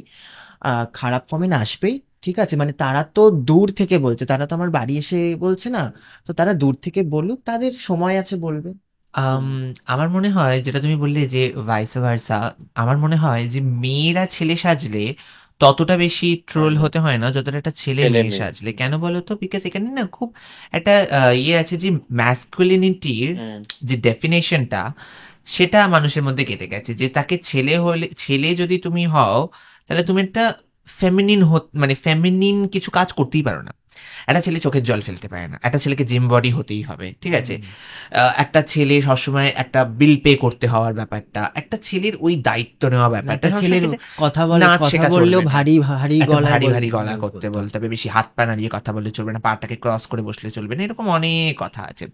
খারাপ কমেন্ট আসবেই, ঠিক আছে, মানে তারা তো দূর থেকে বলছে, তারা তো আমার বাড়ি এসে বলছে না, তো তারা দূর থেকে বলুক, তাদের সময় আছে বলবে। আম, আমার মনে হয় যেটা তুমি বললে যে ভাইস ভার্সা, আমার মনে হয় যে মেয়েরা ছেলে সাজলে ততটা বেশি ট্রোল হতে হয় না যতটা একটা ছেলে ছেলে মেয়ে মেয়ে। সাজলে। কেন বলো তো? বিকজ এখানে না খুব একটা ইয়ে আছে যে ম্যাসকুলিনিটির হুম যে ডেফিনেশনটা, সেটা মানুষের মধ্যে কেটে গেছে, যে তাকে ছেলে হলে, ছেলে যদি তুমি হও তাহলে তুমি একটা ফেমিনিন মানে ফেমিনিন কিছু কাজ করতেই পারো না। একটা ছেলে চোখের জল ফেলতে পারে না, একটা ছেলেকে জিম বডি হতেই হবে, ঠিক আছে। একটা ছেলে সবসময় একটা বিল পে করতে হওয়ার ব্যাপারটা, একটা ছেলের ওই দায়িত্ব নেওয়া ব্যাপারটা, একটা সবসময় ছেলের কিন্তু নাচ কথা শেখা বললেও চলবে না, ভারী ভারী একটা গলায় ভারী ভারী গলা করতে বলতে বলতে হবে, বেশি হাত পা নাড়িয়ে কথা বললে চলবে না, পাটাকে ক্রস করে বসলে চলবে না, এরকম অনেক কথা আছে।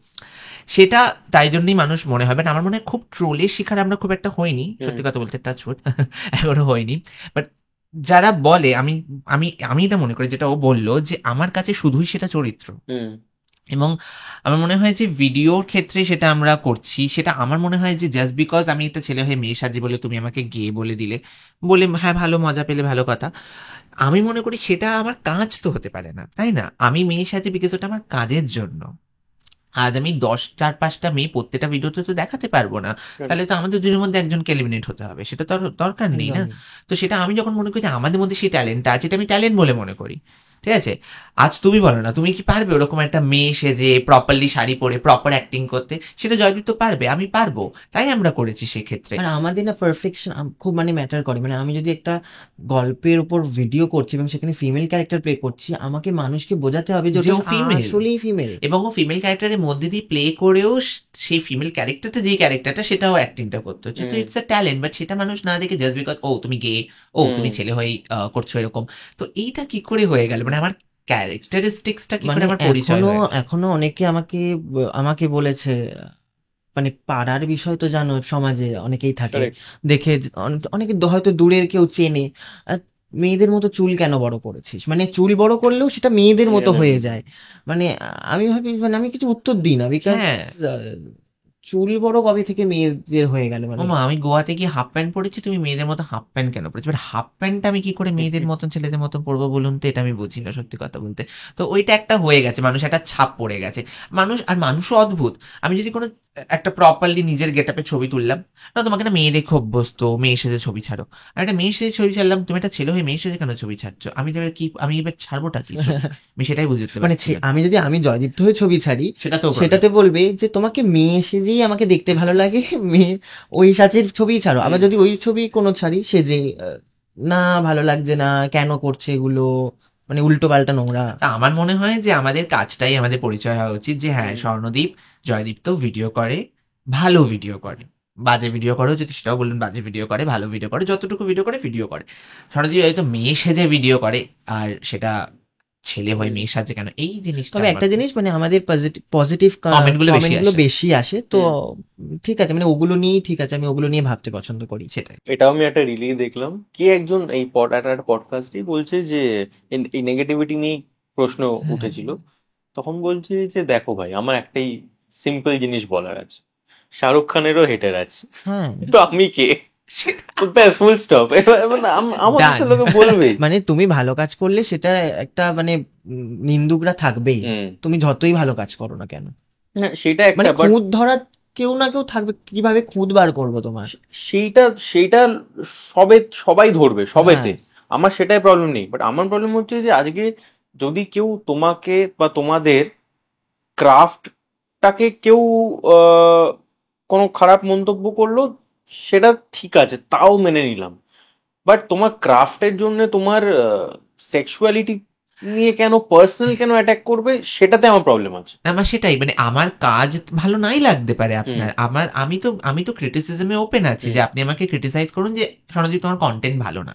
সেটা তাই জন্যই মানুষ মনে হবে না, আমার মনে হয় খুব ট্রোলের শিকার আমরা খুব একটা হইনি, হুম সত্যি কথা বলতে, টাচ উড, এখনো হয়নি। বাট যারা বলে, আমি আমি আমি এটা মনে করি যেটা ও বললো যে আমার কাছে শুধুই সেটা চরিত্র, হুম এবং আমার মনে হয় যে ভিডিওর ক্ষেত্রে সেটা আমরা করছি, সেটা আমার মনে হয় যে জাস্ট বিকজ আমি একটা ছেলে হয়ে মেয়ে সাজি বলে তুমি আমাকে গে বলে দিলে, বলে হ্যাঁ ভালো মজা পেলে ভালো কথা, আমি মনে করি সেটা আমার কাজ তো হতে পারে না, তাই না? আমি মেয়ে সাজি বিকজ ওটা আমার কাজের জন্য, আজ আমি 10-4-5টা মেয়ে প্রত্যেকটা ভিডিওতে তো দেখাতে পারবো না, তাহলে তো আমাদের দুজনের মধ্যে একজনকে এলিমিনেট হতে হবে, সেটা তো আর দরকার নেই না। একদমই। তো সেটা আমি যখন মনে করি যে আমাদের মধ্যে সেই ট্যালেন্টটা আছে, এটা আমি ট্যালেন্ট বলে মনে করি, ঠিক আছে। আজ তুমি বলো না, তুমি কি পারবে ওরকম একটা মেয়ে সেজে প্রপারলি শাড়ি পরে প্রপার অ্যাক্টিং করতে? সেটা জয়দীপ তো পারবে, আমি পারবো, তাই আমরা করেছি সেক্ষেত্রে। মানে আমাদের না পারফেকশন খুব মানে ম্যাটার করে। মানে আমি যদি একটা গল্পের উপর ভিডিও করছি এবং সেখানে ফিমেল ক্যারেক্টার প্লে করছি, আমাকে মানুষকে বোঝাতে হবে যে যে ওটা ও ফিমেল, আসলেই ফিমেল। এবং ও ফিমেল ক্যারেক্টারের মধ্যে দিয়ে প্লে করেও সেই ফিমেল ক্যারেক্টারটা, যেই ক্যারেক্টারটা, সেটাও অ্যাক্টিংটা করতে হচ্ছে। তো ইটস আ ট্যালেন্ট, বাট সেটা মানুষ না দেখে জাস্ট বিকজ ও তুমি গে, ও তুমি ছেলে হয়ে করছো এরকম। তো এইটা কি করে হয়ে গেল, মানে আমার ক্যারেক্টারিস্টিক্সটা কি করে মানে আমার পরিচয় এখনো হয়ে গেল? এখনো অনেকে আমাকে বলেছে, মানে পাড়ার বিষয় তো জানো, সমাজে অনেকেই থাকে, Correct. দেখে অনেকে হয়তো দূরের কেউ চেনে, আর মেয়েদের মতো চুল কেন বড় করেছিস, মানে চুল বড় করলেও সেটা মেয়েদের মতো মেয়েদের হয়ে মতো। যায়। মানে আমি ভাবি, মানে আমি কিছু উত্তর দিই না, বিকজ হ্যাঁ, চুল বড় কবে থেকে মেয়েদের হয়ে গেল, মানে ওমা আমি গোয়াতে গিয়ে হাফ প্যান্ট পরেছি, তুমি মেয়েদের মতো হাফ প্যান্ট কেন পরেছি? বাট হাফ প্যান্ট আমি কি করে মেয়েদের মতন ছেলেদের মতন পরবো বলুন তো, এটা আমি বুঝি না সত্যি কথা বলতে। তো ওইটা একটা হয়ে গেছে, মানুষ একটা ছাপ পড়ে গেছে। মানুষও অদ্ভুত। আমি যদি কোনো একটা প্রপারলি নিজের গেট আপে ছবি তুললাম, না তোমাকে না মেয়ে দেখে অভ্যস্ত, মেয়ে সেজে ছবি ছাড়ো। আর একটা মেয়ে সেজে ছবি ছাড়লাম, তুমি একটা ছেলে হয়ে মেয়ে সেজে কেন ছবি ছাড়ছো? আমি এবার ছাড়বোটা কি ছবি? আমি সেটাই বুঝতে মানে পারছি না। আমি জয়দীপ্ত হয়ে ছবি ছাড়ি, সেটা তো করবে। সেটাতে বলবে যে তোমাকে মেয়ে সেজেই আমাকে দেখতে ভালো লাগে, মেয়ে ওই সাজের ছবি ছাড়ো। আবার যদি ওই ছবি কোনো ছাড়ি সেজে, না ভালো লাগছে না, কেন করছে এগুলো, মানে উল্টো পাল্টা নোংরা। তা আমার মনে হয় যে আমাদের কাজটাই আমাদের পরিচয় হওয়া উচিত, যে হ্যাঁ হুম। স্বর্ণদীপ, জয়দীপ তো ভিডিও করে, ভালো ভিডিও করে। বাজে ভিডিও করেও যদি সেটাও বলুন, বাজে ভিডিও করে, ভালো ভিডিও করে, যতটুকু ভিডিও করে। স্বর্ণদীপ হয়তো মেয়ে সেজে ভিডিও করে, আর সেটা ছেলে হয়ে মেয়ে সাজে কেন, এই জিনিসটা তবে আমার একটা জিনিস, মানে আমাদের পজিটিভ কমেন্টগুলো বেশি কমেন্টগুলো আসে। বেশি আসে, তো ঠিক আছে, মানে ওগুলো নিয়েই ঠিক আছে, আমি ওগুলো নিয়ে ভাবতে পছন্দ করি। সেটাই। এটাও আমি একটা রিলি দেখলাম, কি একজন এই একটা পডকাস্টই বলছে যে এই নেগেটিভিটি নিয়ে প্রশ্ন উঠেছিল। তখন বলছে যে দেখো ভাই, আমার একটাই সিম্পল জিনিস বলার আছে, শাহরুখ খানেরও হেটার আছে, হ্যাঁ, তো আমি কে? সেটা তো ব্যাস, ফুল স্টপ। আমাকে তো ডান। লোকে বলবেই। মানে তুমি ভালো কাজ করলে সেটা একটা মানে নিন্দুকরা থাকবেই, হুম। তুমি যতই ভালো কাজ করো না কেন। না, সেটা মানে একটা, বাট খুঁত ধরার কেউ না কেউ থাকবে, কিভাবে খুঁত বার করবো তোমার। সেইটা সেইটা সবাই ধরবে হ্যাঁ, সবেতে। আমার সেটাই প্রবলেম নেই, বাট আমার প্রবলেম হচ্ছে যে আজকে যদি কেউ তোমাকে বা তোমাদের ক্রাফটটাকে কেউ আহ, কোনো খারাপ মন্তব্য করলো, সেটা ঠিক আছে, তাও মেনে নিলাম। বাট তোমার ক্রাফটের জন্য তোমার সেক্সুয়ালিটি নিয়ে কেন, পার্সোনাল কেন অ্যাটাক করবে, সেটাতে আমার প্রবলেম আছে। আমার সেটাই, মানে আমার কাজ ভালো নাই লাগতে পারে হুম। আপনার, আমি তো ক্রিটিসিজমে ওপেন আছি, যে হুম। আপনি আমাকে ক্রিটিসাইজ করুন যে সনদীপ তোমার কন্টেন্ট ভালো না,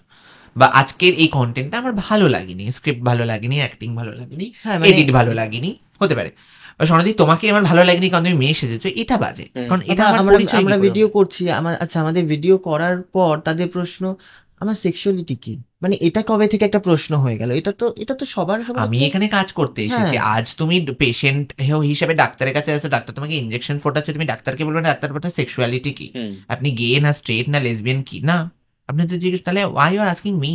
বা আজকের এই কন্টেন্টটা আমার ভালো লাগেনি, স্ক্রিপ্ট ভালো লাগেনি, অ্যাক্টিং ভালো লাগেনি, হ্যাঁ, মানে এডিট ভালো লাগেনি, হতে পারে। বা সনদীপ তোমাকে আমার ভালো লাগেনি কারণ তুমি মেয়ে সেজেছো, এটা বাজে, হুম। কারণ এটা আবার আমার আমরা পরিচয় কি আমরা করে ভিডিও হবে? করছি, আমাদের ভিডিও করার পর তাদের প্রশ্ন, আমার সেক্সুয়ালিটি কি, মানে এটা কবে থেকে একটা প্রশ্ন হয়ে গেল? এটা তো সবার সবার আমি একটা। এখানে কাজ করতে এসেছি, হ্যাঁ, আজ তুমি পেশেন্ট হিসেবে ডাক্তারের কাছে আছো, ডাক্তার তোমাকে ইনজেকশন ফোটাচ্ছে, তুমি ডাক্তারকে বলবে না ডাক্তার ফোটা সেক্সুয়ালিটি কি, হুম। আপনি গে না স্ট্রেট না লেসবিয়ান কি না? আপনি তো জিজ্ঞেস, তাহলে ওয়াই ইউ আস্কিং মি?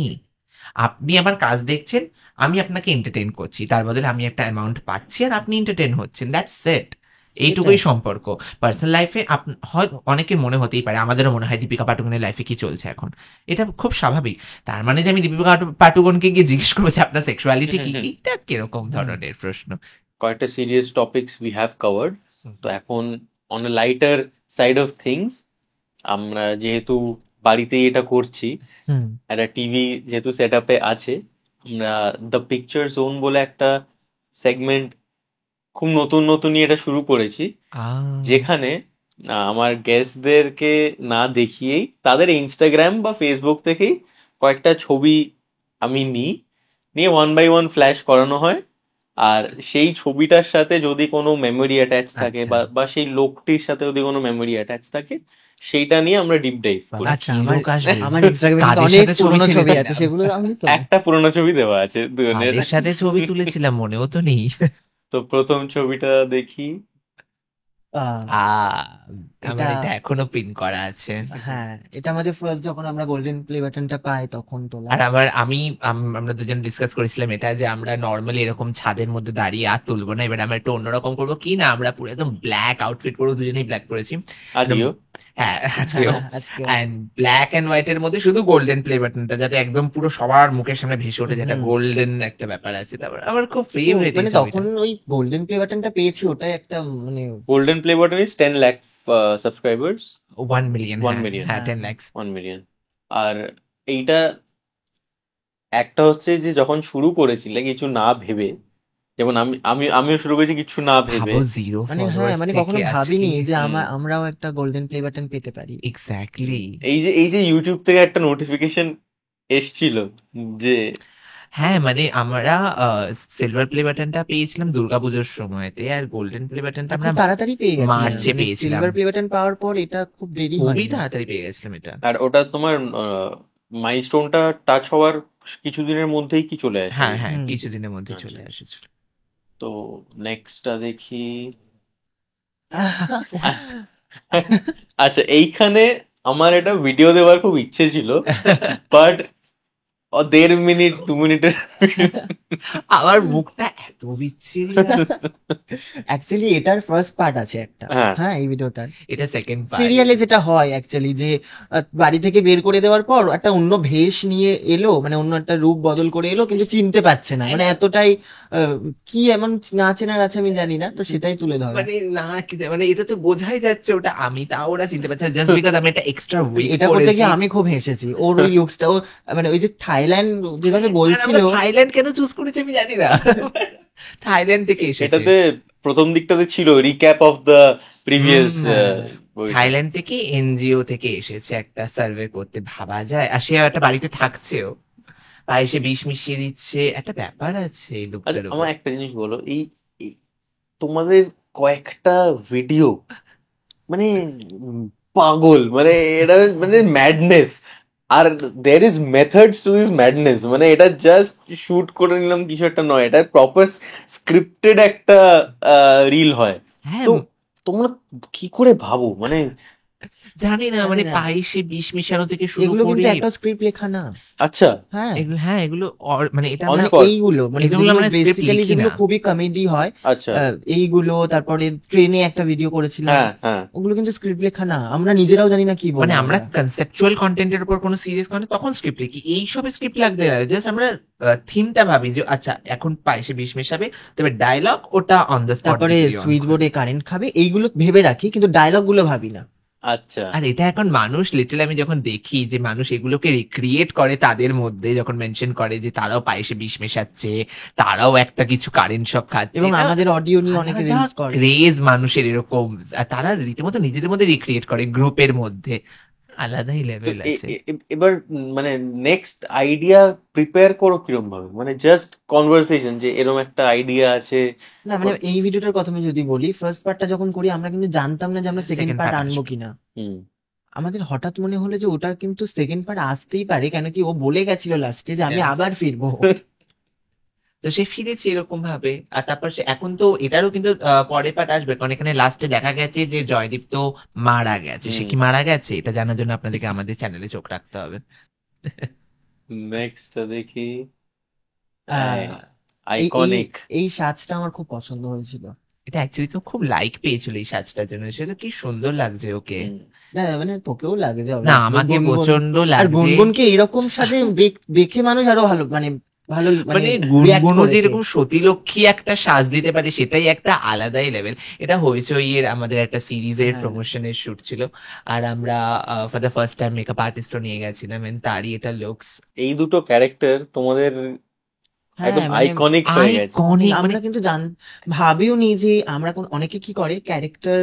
আপনি আমার কাজ দেখছেন, আমি আপনাকে এন্টারটেইন করছি, তার বদলে আমি একটা অ্যামাউন্ট পাচ্ছি আর আপনি এন্টারটেইন হচ্ছেন, দ্যাটস সেট। এইটুকুই সেটাই। সম্পর্ক। পার্সোনাল লাইফে হয় অনেকের মনে হতেই পারে, আমাদেরও মনে হয় দীপিকা পাটুকনের লাইফে কি চলছে এখন, এটা খুব স্বাভাবিক। তার মানে যে আমি দীপিকা পাটুকনকে গিয়ে জিজ্ঞেস করবো যে আপনার সেক্সুয়ালিটি কি, এটা কিরকম ধরনের প্রশ্ন? কয়েকটা serious topics we have covered. তো এখন on a lighter side of things, আমরা যেহেতু বাড়িতেই এটা করছি, হুম। একটা টিভি যেহেতু সেট আপে আছে, আমরা দ্য পিকচার জোন বলে একটা সেগমেন্ট খুব নতুন নতুনই এটা শুরু করেছি, যেখানে আমার গেস্টদেরকে না দেখিয়েই তাদের ইনস্টাগ্রাম বা ফেসবুক থেকেই কয়েকটা ছবি আমি নিয়ে 1 by 1 ফ্ল্যাশ করানো হয়। আর সেই ছবিটার সাথে যদি কোনো মেমোরি অ্যাটাচ থাকে, আচ্ছা, বা সেই লোকটির সাথে যদি কোনো মেমোরি অ্যাটাচ থাকে, সেইটা নিয়ে আমরা ডিপ ডাইভ বাবা করি। আচ্ছা, কি আমার লোক আসবে! আমার ইনস্টাগ্রামে কিন্তু কাদের অনেক সাথে ছবি পুরোনো ছেড়ে ছবি আছে, দিলাম, সেগুলো আমি তো। একটা পুরোনো ছবি দেওয়া আছে দুজনের। কাদের সাথে ছবি তুলেছিলাম মনেও তো নেই। তো প্রথম ছবিটা দেখি, আমার এটা এটা এখনো পিন করা আছে। হ্যাঁ, এটা আমাদের ফার্স্ট যখন আমরা গোল্ডেন প্লে বাটনটা পাই তখন তোলা। আর আমরা দুজন ডিসকাস করেছিলাম এটা যে আমরা নর্মালি এরকম ছাদের মধ্যে দাঁড়িয়ে আর তুলবো না, এবার আমরা একটু অন্যরকম করবো কি না, আমরা পুরো একদম ব্ল্যাক আউটফিট করবো, দুজনেই ব্ল্যাক করেছি একদম। আজিও হ্যাঁ আজকেও। আজকে অ্যান্ড ব্ল্যাক অ্যান্ড হোয়াইট এর মধ্যে শুধু গোল্ডেন প্লে বাটনটা যাতে একদম পুরো সবার মুখের সামনে ভেসে ওঠে, যেটা হুম। গোল্ডেন একটা ব্যাপার আছে। তারপর আমার খুব ফেভারিট এই মানে ছবিটা। তখন ওই গোল্ডেন প্লে বাটনটা পেয়েছি, ওটাই একটা মানে golden play button is 10 lakh subscribers, 1 million. 1 million, হ্যাঁ, হ্যাঁ। 10 lakhs। 1 মিলিয়ন। আর এইটা একটা হচ্ছে যে যখন শুরু করেছিলে কিছু না ভেবে, যেমন আমিও শুরু করেছি কিছু না ভেবে। ভাবো জিরো মানে হ্যাঁ, ফলোয়ার্স মানে থেকে কখনো ভাবিনি আজকে। যে হুম। আমরাও একটা গোল্ডেন প্লে বাটন পেতে পারি। এক্স্যাক্টলি। এই যে ইউটিউব থেকে একটা নোটিফিকেশন এসছিল যে হ্যাঁ মানে আমরা সিলভার প্লে বাটনটা পেয়েছিলাম দুর্গাপুজোর সময়তে, আর গোল্ডেন প্লে বাটনটা খুব আমরা তাড়াতাড়ি পেয়ে গেছিলাম। মার্চে পেয়েছিলাম। সিলভার প্লে বাটন পাওয়ার পর এটা খুব দেরি খুবই হয়নি। তাড়াতাড়ি পেয়ে গেছিলাম এটা। আর ওটা তোমার মাইলস্টোনটা টাচ হওয়ার কিছুদিনের মধ্যেই কি চলে আসে? হ্যাঁ হ্যাঁ, হুম। কিছুদিনের মধ্যে আচ্ছা। চলে এসেছিল। তো নেক্সটটা দেখি। আচ্ছা, এইখানে আমার একটা ভিডিও দেওয়ার খুব ইচ্ছে ছিল, বাট 1.5 মিনিট 2 মিনিটের আমার মুখটা এত বিচ্ছিরি না। অ্যাকচুয়ালি এটার ফার্স্ট পার্ট আছে একটা, হ্যাঁ। হ্যাঁ এই ভিডিওটার। এটা সেকেন্ড পার্ট। সিরিয়ালে যেটা হয় অ্যাকচুয়ালি যে বাড়ি থেকে বের করে দেওয়ার পর একটা অন্য ভেষ নিয়ে এলো, মানে অন্য একটা রূপ বদল করে এলো, কিন্তু চিনতে পারছে না, মানে এতটাই কি এমন না চেনার আছে আমি জানি না, তো সেটাই তুলে ধরে। মানে না মানে এটা তো বোঝাই যাচ্ছে ওটা আমি, তাও ওরা চিনতে পারছে জাস্ট বিকজ আমি একটা এক্সট্রা উইক এটা করতে করেছি। গিয়ে আমি খুব হেসেছি, ওর ওই লুকসটাও, মানে ওই যে থাইল্যান্ড যেভাবে আর বলছিল। আমরা থাইল্যান্ড কেন চুজ করেছি আমি জানি না। থাইল্যান্ড থেকে এসেছে। এটাতে প্রথম দিকটাতে ছিল recap of the previous Thailand থেকে এনজিও থেকে এসেছে একটা সার্ভে করতে, ভাবা যায়। আর সে একটা বাড়িতে থাকছেও, পায়েসে বিষ মিশিয়ে দিচ্ছে, একটা ব্যাপার আছে এই আচ্ছা, লোকটার উপর। আমার একটা জিনিস বলো, এই তোমাদের কয়েকটা ভিডিও মানে পাগল, মানে এটা মানে ম্যাডনেস, আর there is methods to this madness. মানে এটা জাস্ট শুট করে নিলাম কিছু একটা নয়, এটা প্রপার স্ক্রিপ্টেড একটা রিল হয়। হ্যাঁ তো তোমরা কি করে ভাবো, মানে জানি না, মানে জানি না। পায়েসে বিষ মিশানো থেকে শুরু এগুলো কিন্তু করে একটা স্ক্রিপ্ট লেখা না। আচ্ছা, হ্যাঁ, হ্যাঁ এগুলো মানে এটা On আমরা spot? এইগুলো মানে এগুলো আমরা script বেসিক্যালি লিখি যেগুলো না। খুবই কমেডি হয়, আচ্ছা, এইগুলো, তারপরে ট্রেনে একটা ভিডিও করেছিলাম, হ্যাঁ হ্যাঁ, ওগুলো কিন্তু স্ক্রিপ্ট লেখা না, আমরা নিজেরাও জানি না কি বলবো। মানে আমরা কনসেপচুয়াল কন্টেন্টের উপর কোনো সিরিয়াস কন্টেন্ট তখন স্ক্রিপ্ট লিখি, এইসব স্ক্রিপ্ট লাগবে না। জাস্ট আমরা থিমটা ভাবি যে আচ্ছা এখন পায়েসে বিষ মেশাবে, তবে ডায়লগ ওটা অন দ্য স্পট। তারপরে সুইচ বোর্ডে কারেন্ট খাবে, এইগুলো ভেবে রাখি, কিন্তু ডায়লগ গুলো ভাবি না। আচ্ছা। আর এটা এখন মানুষ লিটারালি, আমি যখন দেখি যে মানুষ এগুলোকে রিক্রিয়েট করে তাদের মধ্যে, যখন মেনশন করে যে তারাও পায়েসে বিষ মেশাচ্ছে, তারাও একটা কিছু কারেন্ট শক খাচ্ছে, এবং আমাদের অডিও নিয়ে অনেকে রিলস করে। ক্রেজ মানুষের এরকম, আর তারা রীতিমতো নিজেদের মধ্যে রিক্রিয়েট করে গ্রুপের মধ্যে, আলাদাই তো লেভেল আছে। এবার মানে নেক্সট আইডিয়া প্রিপেয়ার করো কিরম ভাবে, মানে জাস্ট কনভারসেশন যে এরকম একটা আইডিয়া আছে। না মানে এই ভিডিওটার কথা আমি যদি বলি, ফার্স্ট পার্টটা যখন করি আমরা কিন্তু জানতাম না যে আমরা সেকেন্ড Second পার্ট part আনবো আসবে। কিনা। হুম, আমাদের হঠাৎ মনে হলো যে ওটার কিন্তু সেকেন্ড পার্ট আসতেই পারে, কেন কি ও বলে গেছিল লাস্টে যে আমি Yes. আবার ফিরবো। তো সে ফিরেছে এরকম ভাবে। আর তারপর সে এখন তো এটারও কিন্তু পরের পার্ট আসবে, কারণ এখানে লাস্টে দেখা গেছে যে জয়দীপ তো মারা গেছে। সে কি মারা গেছে এটা জানার জন্য আপনাদেরকে আমাদের চ্যানেলে চোখ রাখতে হবে। নেক্সট দেখি। এই- আইকনিক। এই সাজটা আমার খুব পছন্দ হয়েছিল। এটা অ্যাকচুয়ালি তো খুব লাইক পেয়েছিল এই সাজটার জন্য, সেটা কি সুন্দর লাগছে ওকে। না মানে তোকেও লাগে যে না obviously আমাকে গুনগুন- প্রচন্ড আর লাগছে। গুনগুনকে এরকম সাজে দেখে মানুষ আরো ভালো মানে ভালো মানে react গুনগুনও করেছে। যেরকম সতীলক্ষ্মী একটা সাজ দিতে পারে, সেটাই একটা আলাদাই লেভেল। এটা হইচইয়ের আমাদের একটা সিরিজের হ্যাঁ। প্রমোশনের শুট ছিল, আর আমরা for the first time makeup আর্টিস্টও নিয়ে গেছিলাম, and তারই এটা লুকস এই দুটো ক্যারেক্টার তোমাদের হ্যাঁ, একদম মানে আইকনিক হয়ে গেছে। আইকনিক। আমরা কিন্তু ভাবিও নি যে আমরা অনেকে কি করে ক্যারেক্টার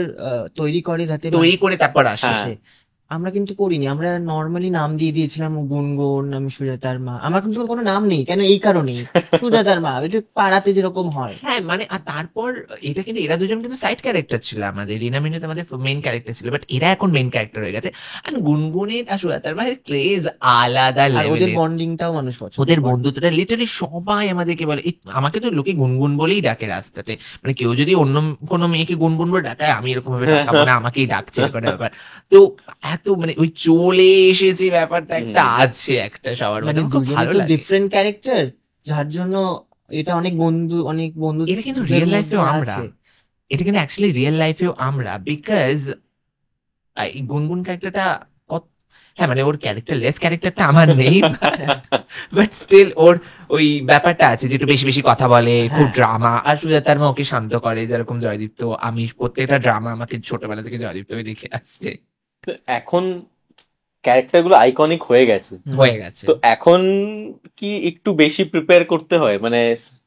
তৈরি করে যাতে তৈরি করে তারপর আসে। হ্যাঁ। আসে। আমরা কিন্তু করিনি, আমরা নর্মালি নাম দিয়ে দিয়েছিলাম গুনগুন, আমি সুজাতার মা। আমার কিন্তু কোনো নাম নেই, কেন এই কারণেই সুজাতার মা, এটা পাড়াতে যেরকম হয়। হ্যাঁ মানে আর তারপর এটা কিন্তু এরা দুজন কিন্তু সাইড ক্যারেক্টার ছিল আমাদের, রিনা মিনুত আমাদের মেইন ক্যারেক্টার ছিল, বাট এরা এখন মেইন ক্যারেক্টার হয়ে গেছে। আর গুনগুনের আর সুজাতার ভাইয়ের ক্রেজ আলাদা আর ওদের লেভেলের। বন্ডিংটাও মানুষ পছন্দ ওদের করে। বন্ধুত্বটা লিটারালি সবাই আমাদেরকে বলে, আমাকে তো লোকে গুনগুন বলেই ডাকে রাস্তাতে, মানে কেউ যদি অন্য কোনো মেয়েকে গুনগুন বলে ডাকায়, আমি এরকম ভাবে ডাকাবো না, আমাকেই ডাকছে এরকম একটা ব্যাপার। তো এত মানে ওই চলে এসেছি ব্যাপারটা একটা আছে একটা সবার মানে মধ্যে, খুব দুজনে ভালো তো লাগে। ডিফারেন্ট ক্যারেক্টার, যার জন্য এটা অনেক বন্ধু এটা কিন্তু রিয়েল লাইফেও আমরা, আছে। এটা কিন্তু অ্যাকচুয়ালি রিয়েল লাইফেও আমরা, বিকজ এই গুনগুন ক্যারেক্টারটা কত, হ্যাঁ মানে ওর ক্যারেক্টারটা আমার নেই, বাট স্টিল ওর ওই ব্যাপারটা আছে যে একটু বেশি বেশি কথা বলে, খুব হ্যাঁ। ড্রামা। আর সুজাতার মা ওকে শান্ত করে, যেরকম জয়দীপ্ত, আমি প্রত্যেকটা ড্রামা আমাকে ছোটবেলা থেকে জয়দীপ্তকে দেখে আসছে, তো এখন ক্যারেক্টার গুলো আইকনিক হয়ে গেছে, হয়ে গেছে। তো এখন কি একটু বেশি প্রিপেয়ার করতে হয়, মানে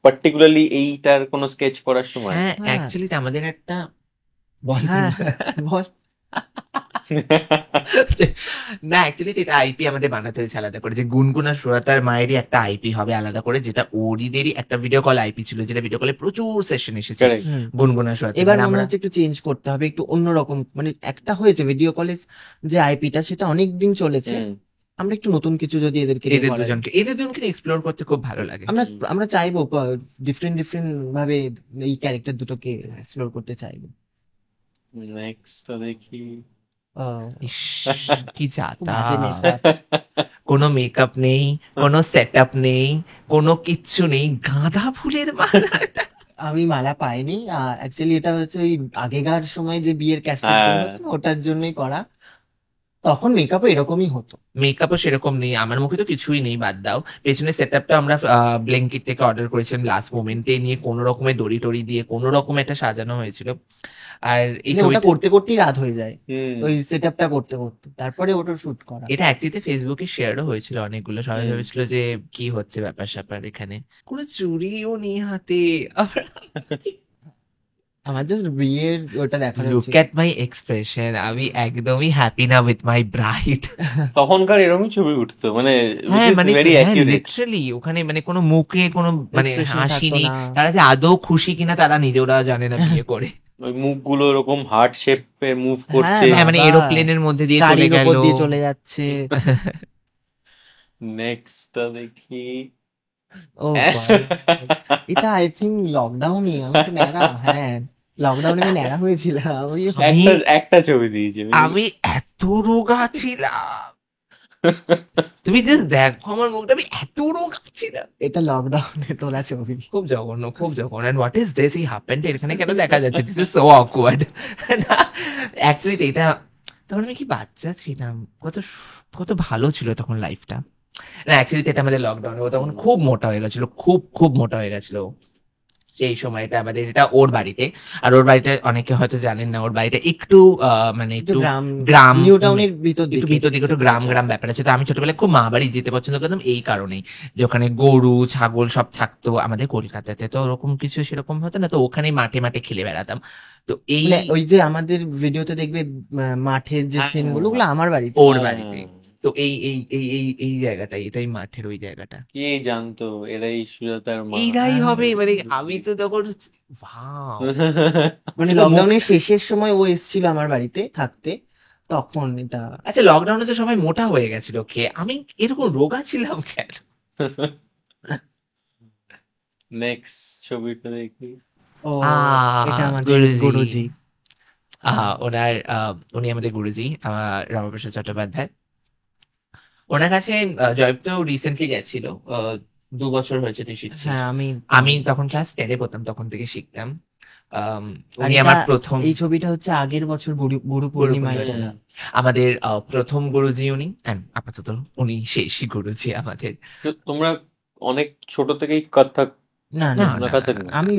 পার্টিকুলারলি এইটার কোনো স্কেচ করার সময়? হ্যাঁ হ্যাঁ। অ্যাকচুয়ালি আমাদের একটা বল হ্যাঁ বল। না অ্যাকচুয়ালি এটা আইপি আমাদের বানাতে হয়েছে আলাদা করে, যে গুনগুন আর সুজাতার মায়েরই একটা আইপি হবে আলাদা করে, যেটা ওরিদেরই একটা ভিডিও কল আইপি ছিল, যেটা ভিডিও কলে প্রচুর সেশন এসেছে Correct. গুনগুন আর সুজাতার। এবার মানে মনে আমরা হচ্ছে একটু চেঞ্জ করতে হবে, একটু অন্যরকম, মানে একটা হয়েছে ভিডিও কলেজ যে আইপিটা, সেটা অনেক দিন চলেছে। হুম। আমরা একটু নতুন কিছু যদি এদেরকে দিয়ে এদের করা যায়। দুজনকে এক্সপ্লোর করতে খুব ভালো লাগে। আমরা আমরা চাইবো ডিফারেন্ট ভাবে এই ক্যারেক্টার দুটোকে এক্সপ্লোর করতে চাইবো। নেক্সট দেখি। ইস, কি খুব যাতা, বাজে নেতা। কোনো মেকআপ নেই, কোনো সেট আপ নেই, কোনো কিচ্ছু নেই, গাঁদা ফুলের মালাটা। আমি মালা পাইনি, অ্যাকচুয়ালি এটা হচ্ছে ওই আগেকার সময় যে বিয়ের ক্যাসেট হ্যাঁ। ওটার জন্যই করা, তখন মেকআপও এরকমই হতো। মেকআপও সেরকম নেই, আমার মুখে তো কিছুই নেই, বাদ দাও। পেছনে সেট আপটা আমরা ব্ল্যাঙ্কিট থেকে অর্ডার করেছিলাম লাস্ট মোমেন্টে, নিয়ে কোনো রকমের দড়ি টড়ি দিয়ে কোনো রকম একটা সাজানো হয়েছিল। আর এই মানে ওটা ছবিটা, করতে করতেই রাত হয়ে যায়, হুম। ওই সেট আপটা করতে করতে, তারপরে ওটা শুট করা। এটা অ্যাকচুয়ালি ফেসবুকে শেয়ারও হয়েছিল অনেকগুলো, সবাই হুম। ভেবেছিল যে কি হচ্ছে ব্যাপার স্যাপার এখানে, কোনো চুরিও নেই হাতে। আমার জাস্ট বিয়ের ওটা দেখানো লুক উচিত। অ্যাট মাই এক্সপ্রেশন, আমি একদমই হ্যাপি না উইথ মাই ব্রাইড। তখনকার এরকমই ছবি উঠতো, মানে হ্যাঁ মানে ভেরি হ্যাঁ অ্যাকিউরেট। লিটারালি ওখানে মানে কোনো মুখে কোনো মানে Expression হাসি থাকতো নেই, না। তারা যে আদৌ খুশি কিনা তারা নিজেরা জানে না বিয়ে করে। ওই মুখগুলো এরকম হার্ট শেপে মুভ করছে। হ্যাঁ মানে বাবা, এরোপ্লেনের মধ্যে দিয়ে চলে গাড়ির গেল। ওপর দিয়ে চলে যাচ্ছে। নেক্সট দেখি। ও God, এটা আই থিঙ্ক লকডাউনই, আমি তো ন্যাড়া, হ্যাঁ লকডাউনে আমি ন্যাড়া হয়েছিলাম। ওই একটা ছবি দিয়েছে। আমি এত রোগা ছিলাম, তুমি জাস্ট দেখো আমার মুখটা, আমি এত রোগা ছিলাম। এটা লকডাউনে তোলা ছবি। খুব জঘন্য, খুব জঘন্য। এন্ড হোয়াট ইজ দিস, এই হাফ প্যান্ট এখানে কেন দেখা যাচ্ছে, দিস ইজ সো অকওয়ার্ড। না অ্যাকচুয়ালি এটা, তখন আমি কি বাচ্চা ছিলাম, কত কত ভালো ছিল তখন লাইফটা। না অ্যাকচুয়ালি এটা আমাদের লকডাউনে, ও তখন খুব মোটা হয়ে গেছিল, খুব খুব মোটা হয়ে গেছিল সেই সময়টা আমাদের। এটা ওর বাড়িতে, আর ওর বাড়িতে অনেকে হয়তো জানেন না, ওর বাড়িটা একটু মানে একটু একটু গ্রাম, গ্রাম, নিউ টাউনের ভিতর একটু দিকে। ভিতর দিকে একটু গ্রাম গ্রাম ব্যাপার আছে। তো আমি ছোটবেলায় খুব মা বাড়ি যেতে পছন্দ করতাম এই কারণেই, যে ওখানে গরু ছাগল সব থাকতো। আমাদের কলকাতাতে তো ওরকম কিছু সেরকম হতো না, তো ওখানে মাঠে মাঠে খেলে বেড়াতাম। তো এই মানে ওই যে আমাদের ভিডিওতে দেখবে মাঠের যে হ্যাঁ, সিনগুলো, ওগুলো আমার বাড়িতে। ওর বাড়িতে, তো এই জায়গাটাই, এটাই মাঠের ওই জায়গাটা, কে জানতো এরাই সুজাতার মা? এইটাই হবে। মানে আমি তো তখন ভাও, মানে কিন্তু লকডাউনের শেষের সময় ও এসেছিল আমার বাড়িতে থাকতে, তখন এটা। আচ্ছা লকডাউনে তো সবাই মোটা হয়ে গেছিল খেয়ে, আমি এরকম রোগা ছিলাম কেন? নেক্সট ছবিটা দেখি। ও এটা আমাদের গুরুজি। গুরুজি। ওনার উনি আমাদের গুরুজি, রামপ্রসাদ চট্টোপাধ্যায়। ওনার কাছে জয়প তো রিসেন্টলি গেছিল, 2 বছর হয়েছে তুই শিখছিস। হ্যাঁ আমি তখন ক্লাস 10-এ পড়তাম, তখন থেকে শিখতাম। আর উনি এটা- আমার প্রথম, এই ছবিটা হচ্ছে আগের বছর গুরু পূর্ণিমায় তোলা। আমাদের প্রথম গুরুজি উনি, and আপাতত উনি শেষই গুরুজি আমাদের। তো তোমরা অনেক ছোট থেকেই কত্থক? না না, না, না, কত্থক না। আমি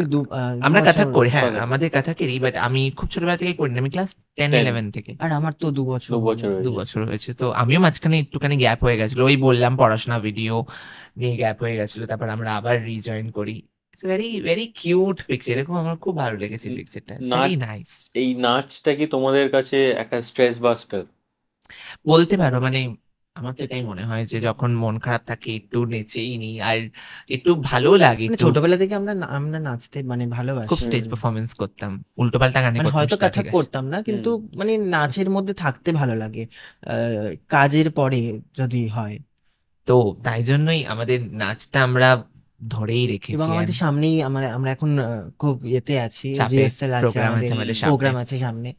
আমরা কাথাক করি, হ্যাঁ করি। আমাদের কাথাকেরই, বাট আমি খুব ছোটবেলা থেকে করি না, আমি ক্লাস 10-11 থেকে। আর আমার তো 2 বছর 2 বছর হলো। হয়েছে। 2 বছর হয়েছে, তো আমিও মাঝখানে একটুখানি গ্যাপ হয়ে গেছিল, ওই বললাম পড়াশোনা ভিডিও নিয়ে গ্যাপ হয়ে গেছিল, তারপর আমরা আবার রিজয়েন করি। ভেরি ভেরি কিউট পিকচার, এরকম আমার খুব ভালো লেগেছে পিকচারটা, ভেরি নাইস। এই নাচটা কি তোমাদের কাছে একটা স্ট্রেস বাস্টার? বলতে পারো মানে আমার তো এটাই মনে হয় যে যখন মন খারাপ থাকে একটু নেচেই নি আর একটু ভালো লাগে মানে একটু। ছোটবেলা থেকে আমরা নাচতে মানে খুব ভালোবাসি। স্টেজ পারফরমেন্স করতাম, উল্টোপাল্টা গানে মানে করতাম হয়তো সেটা ঠিক কত্থক আছে। করতাম না, হুম। কিন্তু মানে নাচের মধ্যে থাকতে ভালো লাগে কাজের পরে যদি হয়। তো তাই জন্যই আমাদের নাচটা আমরা ধরেই এবং রেখেছি। আমাদের সামনেই আমরা আমরা এখন খুব ইয়েতে আছি, চাপে রিহার্সাল আছে, প্রোগ্রাম আছে আমাদের আমাদের সামনে। প্রোগ্রাম আছে সামনে।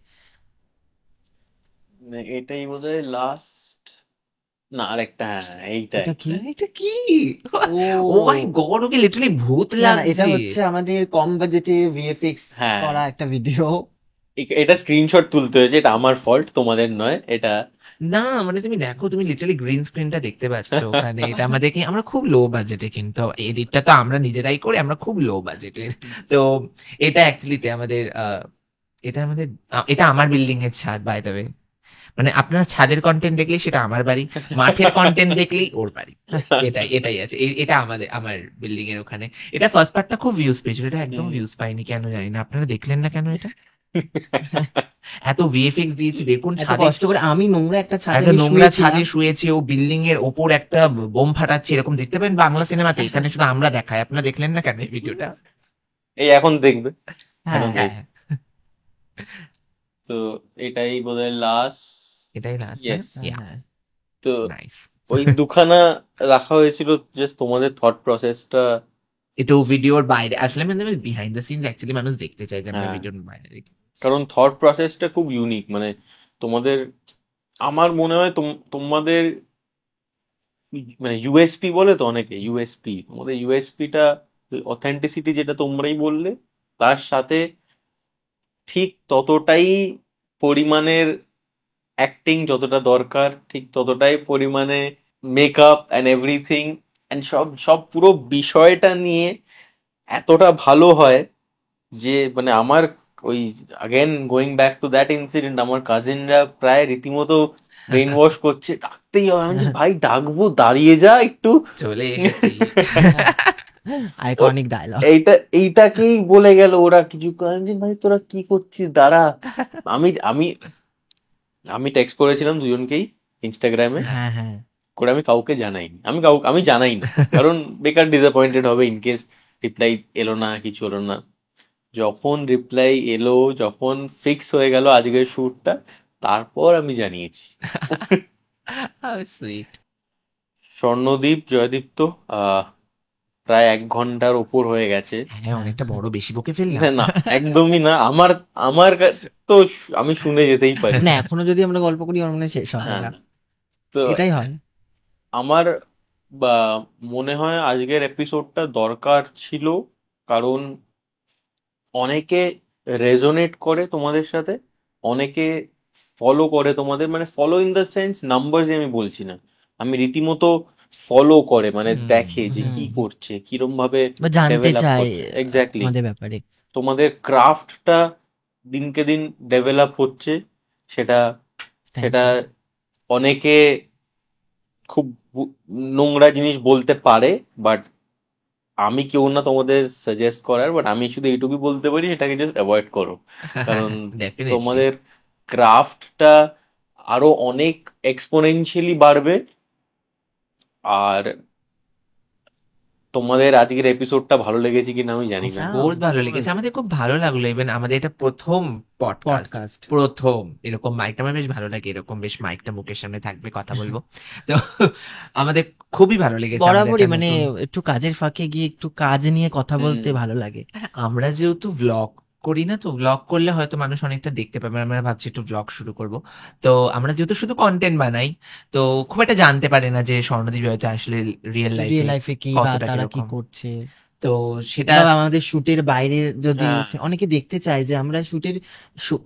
এটাই বোধহয় লাস্ট, না আরেকটা, হ্যাঁ এইটাই। এটা কি? এটা কি? ও ও মাই গড, ওকে লিটারালি ভূত না না, এটা লাগছে। হচ্ছে আমাদের কম বাজেটে ভিএফএক্স হ্যাঁ, করা একটা ভিডিও। এটা স্ক্রিনশট তুলতে হয়েছে, এটা আমার ফল্ট, তোমাদের নয় এটা। না মানে তুমি দেখো, তুমি লিটারালি গ্রিন স্ক্রিনটা দেখতে পাচ্ছ ওখানে। এটা আমাদেরকে, আমরা খুব লো বাজেটে, কিন্তু এডিটটা তো আমরা নিজেরাই করি, আমরা খুব লো বাজেটের। তো এটা অ্যাকচুয়ালিতে আমাদের এটা আমাদের এটা আমার বিল্ডিং এর ছাদ, বাই দ্য ওয়ে। মানে আপনারা ছাদের কন্টেন্ট দেখলেই সেটা আমার বাড়ি, মাঠের কন্টেন্ট দেখলেই ওর বাড়ি। এটাই এটাই আছে, এটা আমার বিল্ডিং এর ওখানে। এটা ফার্স্ট পার্টটা খুব ভিউজ পেয়েছিল, এটা একদম হুম। ভিউজ পাইনি কেন জানি না। আপনারা দেখলেন না কেন এটা? এত ভিএফএক্স দিয়েছি দেখুন এত ছাদে, কষ্ট করে আমি নোংরা একটা ছাদে একটা আমি নোংরা শুয়েছিলাম। ছাদে শুয়েছে ও, বিল্ডিং এর ওপর একটা বোম ফাটাচ্ছে, এরকম দেখতে পাবেন বাংলা সিনেমাতে, এখানে শুধু আমরা দেখাই। আপনারা দেখলেন না কেন এই ভিডিওটা? এই এখন দেখবে, হ্যাঁ এখন হ্যাঁ দেখবে। হ্যাঁ, তো এটাই বোধহয় লাস্ট। এটাই লাস্ট না? ইয়েস। ইয়া, হ্যাঁ। তো নাইস। ওই দুখানা রাখা হয়েছিল, জাস্ট তোমাদের থট প্রসেসটা। একটু ভিডিওর বাইরে আসলে মানে বিহাইন্ড দ্য সিনস অ্যাকচুয়ালি মানুষ দেখতে চাই যে আমরা হ্যাঁ, ভিডিওর বাইরে রেখে। কারণ থট প্রসেসটা খুব ইউনিক, মানে তোমাদের, আমার মনে হয় তোমাদের মানে ইউএসপি বলে তো অনেকে, ইউএসপি, তোমাদের ইউএসপিটা অথেন্টিসিটি যেটা তোমরাই বললে, তার সাথে ঠিক ততটাই পরিমাণের অ্যাক্টিং যতটা দরকার, ঠিক ততটাই পরিমাণে মেকআপ অ্যান্ড এভরিথিং অ্যান্ড সব সব পুরো বিষয়টা নিয়ে এতটা ভালো হয় যে মানে আমার ওই, again going back to that incident, আমার কাজিনরা প্রায় রীতিমতো ব্রেন ওয়াশ করছে, ডাকতেই হবে। আমি বলছি, ভাই ডাকবো, দাঁড়িয়ে যা একটু। চলে এসেছি। Iconic dialogue. এইটাকেই বলে গেল ওরা কিছু, যে ভাই তোরা কি করছিস, দাঁড়া। আমি আমি আমি টেক্সট করেছিলাম দুজনকেই ইনস্টাগ্রামে হ্যাঁ হ্যাঁ। করে, আমি কাউকে জানাইনি, আমি জানাই না, কারণ বেকার ডিসঅ্যাপয়েন্টেড হবে ইন কেস রিপ্লাই এলো না, কিছু হলো না। যখন রিপ্লাই এলো, যখন ফিক্স হয়ে গেল আজকের শ্যুটটা, তারপর আমি জানিয়েছি। How sweet. স্বর্ণদীপ, জয়দীপ্ত, আহ প্রায় 1 ঘন্টার ওপর হয়ে গেছে। হ্যাঁ, অনেকটা বড় বেশি বকে ফেললাম। না না, একদমই না, আমার আমার তো আমি শুনে যেতেই পারি। না, এখনো যদি আমরা গল্প করি আমার মনে হয় শেষ হবে হ্যাঁ, না। তো এটাই হয়। আমার বা মনে হয় আজকের এপিসোডটা দরকার ছিল, কারণ অনেকে রেজোনেট করে তোমাদের সাথে, অনেকে ফলো করে তোমাদের, মানে follow in the sense numbers আমি বলছি না, আমি রীতিমতো ফলো করে, মানে হুম, দেখে যে হুম। কি করছে, কিরম ভাবে বা জানতে ডেভেলপ চাই করছে। এক্স্যাক্টলি, আমাদের ব্যাপারে। তোমাদের ক্রাফটটা দিনকে দিন ডেভেলপ হচ্ছে, সেটা থ্যাংক সেটা ইউ। অনেকে খুব নোংরা জিনিস বলতে পারে, বাট আমি কেউ না তোমাদের সাজেস্ট করার, বাট আমি শুধু এইটুকুই বলতে পারি, সেটাকে জাস্ট অ্যাভয়েড করো, কারণ ডেফিনেটলি। তোমাদের ক্রাফটটা আরো অনেক এক্সপোনেনশিয়ালি বাড়বে। আর তোমাদের আজকের এপিসোডটা ভালো লেগেছে কিনা আমি জানি না। হ্যাঁ, বহুত ভালো লেগেছে, আমাদের খুব ভালো লাগলো। ইভেন আমাদের এটা প্রথম পডকাস্ট, পডকাস্ট। প্রথম এরকম মাইকটা আমার বেশ ভালো লাগে, এরকম বেশ মাইকটা মুখের সামনে থাকবে, কথা বলবো। তো আমাদের খুবই ভালো লেগেছে, আমাদের বরাবরই একটা মানে নতুন। একটু কাজের ফাঁকে গিয়ে একটু কাজ নিয়ে কথা বলতে হুম। ভালো লাগে। আমরা যেহেতু ভ্লগ করি না, তো ভ্লগ করলে হয়তো মানুষ অনেকটা দেখতে পাবে, আমরা ভাবছি একটু ভ্লগ শুরু করব। তো আমরা যেহেতু শুধু কন্টেন্ট বানাই, তো খুব একটা জানতে পারে না যে স্বর্ণদ্বীপ হয়তো আসলে রিয়েল রিয়েল লাইফে লাইফে কি বা কতটা তারা কি কিরকম। করছে, তো সেটা বা আমাদের শুটের বাইরে যদি হ্যাঁ, অনেকে দেখতে চায় যে আমরা শুটের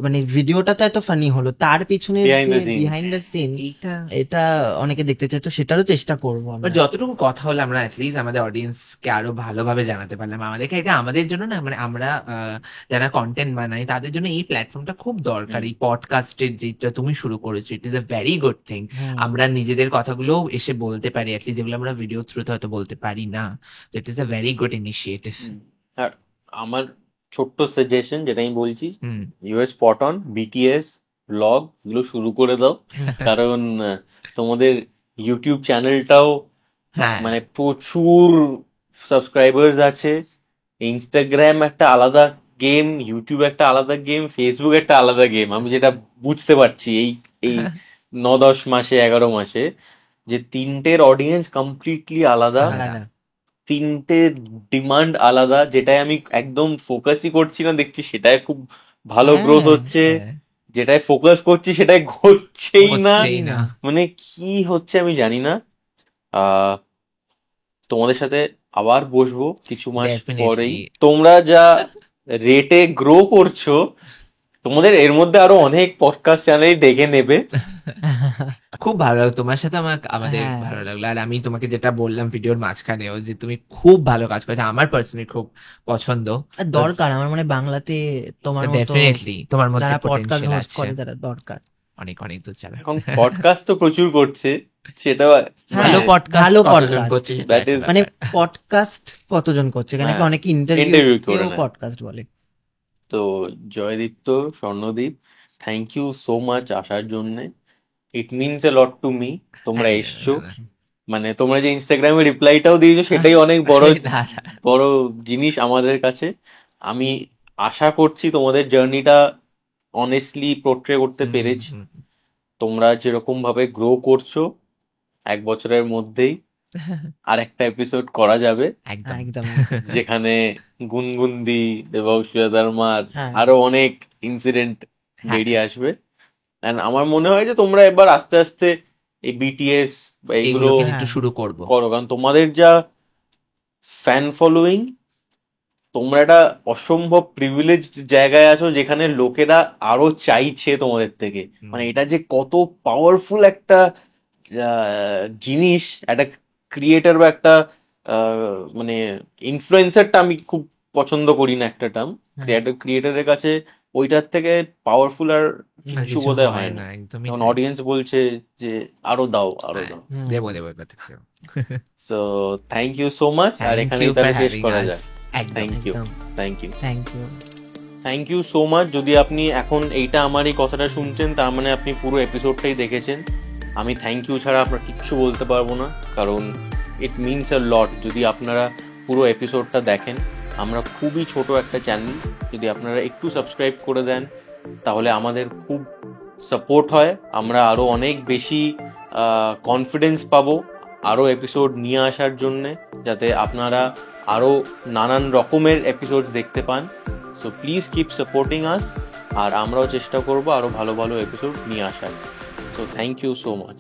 মানে ভিডিওটা তো এত ফানি হলো, তার পিছনে বিহাইন্ড যে the scenes. Behind the scene, এইটা এটা অনেকে দেখতে চায়, তো সেটারও চেষ্টা করবো বাট আমরা। যতটুকু কথা হলো আমরা অ্যাটলিস্ট আমাদের অডিয়েন্সকে আরো ভালোভাবে জানাতে পারলাম। আমাদেরকে এটা আমাদের জন্য না, মানে আমরা যারা কন্টেন্ট বানাই তাদের জন্য এই প্ল্যাটফর্মটা খুব দরকার। এই পডকাস্টের যেটা তুমি শুরু করেছো, it is a very good thing. Hmm. আমরা নিজেদের কথাগুলো এসে বলতে পারি, অ্যাটলিস্ট যেগুলো আমরা ভিডিও থ্রুতে হয়তো বলতে পারি না। তো it is a very good initiative. আর আমার ছোট্ট সাজেশন যেটা আমি বলছি, hmm. US spot on, BTS, blog গুলো শুরু করে দাও, কারণ তোমাদের ইউটিউব চ্যানেলটাও হ্যাঁ মানে প্রচুর সাবস্ক্রাইবার্স আছে। ইনস্টাগ্রাম একটা আলাদা গেম, ইউটিউব একটা আলাদা গেম, ফেসবুক একটা আলাদা গেম। আমি যেটা বুঝতে পারছি এই এই 9-10 মাসে 11 মাসে, যে তিনটের অডিয়েন্স কমপ্লিটলি আলাদা, আলাদা। তিনটে ডিমান্ড আলাদা। যেটাই আমি একদম ফোকাসই করছি না দেখছি সেটাই খুব ভালো হ্যাঁ, গ্রোথ হচ্ছে, হ্যাঁ, যেটাই ফোকাস করছি সেটাই হচ্ছেই না। হচ্ছেই না। মানে কি হচ্ছে আমি জানি না। আহ তোমাদের সাথে আবার বসবো কিছু মাস পরেই। ডেফিনেটলি। তোমরা যা রেটে গ্রো করছো, তোমাদের এর মধ্যে আরো অনেক পডকাস্ট চ্যানেল ডেকে নেবে। খুব ভালো লাগলো তোমার সাথে, আমাদের হ্যাঁ। ভালো লাগলো। আর আমি তোমাকে যেটা বললাম ভিডিওর মাঝখানেও, যে তুমি খুব ভালো কাজ করছো, আমার পার্সোনালি খুব পছন্দ। আর দরকার আমার মনে হয় বাংলাতে তোমার মতো ডেফিনেটলি তোমার মধ্যে যারা পডকাস্ট পোটেনশিয়াল হোস্ট আছে, করে তারা দরকার। অনেক অনেক দূর যাবে। এখন পডকাস্ট তো প্রচুর করছে, সেটাও ভালো হ্যাঁ, পডকাস্ট ভালো কতজন podcast। করছে সেটা That একটা is- মানে ব্যাপার। পডকাস্ট কতজন করছে, এখানে কি হ্যাঁ, অনেকে interview ইন্টারভিউ করে নেয়। পডকাস্ট বলে। তো Joydipto, Swarnadip, thank you so much আসার জন্যে। It means a lot to me তোমরা হ্যাঁ, এসছো। মানে তোমরা যে ইনস্টাগ্রামে রিপ্লাইটাও দিয়েছো সেটাই অনেক বড় না, না, বড় জিনিস আমাদের কাছে। আমি আশা করছি তোমাদের জার্নিটা অনেস্টলি পোর্ট্রে করতে পেরেছি। হুম, তোমরা যেরকম ভাবে গ্রো করছো, 1 বছরের মধ্যেই আর একটা এপিসোড করা যাবে, একদম। একদম। যেখানে গুনগুন্দি, দেবাংশু মার হ্যাঁ। আরো অনেক ইনসিডেন্ট হ্যাঁ। বেরিয়ে আসবে। And আমার মনে হয় যে তোমরা এবার আস্তে আস্তে এই বিটিএস বা এগুলো এগুলো একটু শুরু করবো। করো, কারণ তোমাদের যা ফ্যান ফলোয়িং, তোমরা একটা অসম্ভব প্রিভিলেজড জায়গায় আছো যেখানে লোকেরা আরো চাইছে তোমাদের থেকে। মানে এটা যে কত পাওয়ারফুল একটা জিনিস, একটা ক্রিয়েটার বা একটা মানে ইনফ্লুয়েন্সারটা আমি খুব পছন্দ করি না একটা টার্ম, ক্রিয়েটারের কাছে ওইটার থেকে পাওয়ারফুল আর কিছু বোধহয় হয় না। একদমই এখন তাই। অডিয়েন্স বলছে যে আরো দাও আরো দাও। হুম। দেবো দেবো এবার থেকে দেবো। So thank you so much. আর Thank এখানেই you তাহলে for শেষ having করা us. যায়। একদম। থ্যাংক ইউ, একদম। Thank you, thank you. Thank you so much. যদি আপনি এখন এইটা আমার এই কথাটা শুনছেন, তার মানে আপনি পুরো এপিসোডটাই দেখেছেন। আমি থ্যাংক ইউ ছাড়া আপনার কিচ্ছু বলতে পারবো না, কারণ ইট মিনস আ লট যদি আপনারা পুরো এপিসোডটা দেখেন। আমরা খুবই ছোট একটা চ্যানেল, যদি আপনারা একটু সাবস্ক্রাইব করে দেন তাহলে আমাদের খুব সাপোর্ট হয়। আমরা আরো অনেক বেশি কনফিডেন্স পাবো আরো এপিসোড নিয়ে আসার জন্যে, যাতে আপনারা আরো নানান রকমের এপিসোড দেখতে পান। So please keep supporting us, আর আমরাও চেষ্টা করবো আরো ভালো ভালো এপিসোড নিয়ে আসার। So thank you so much.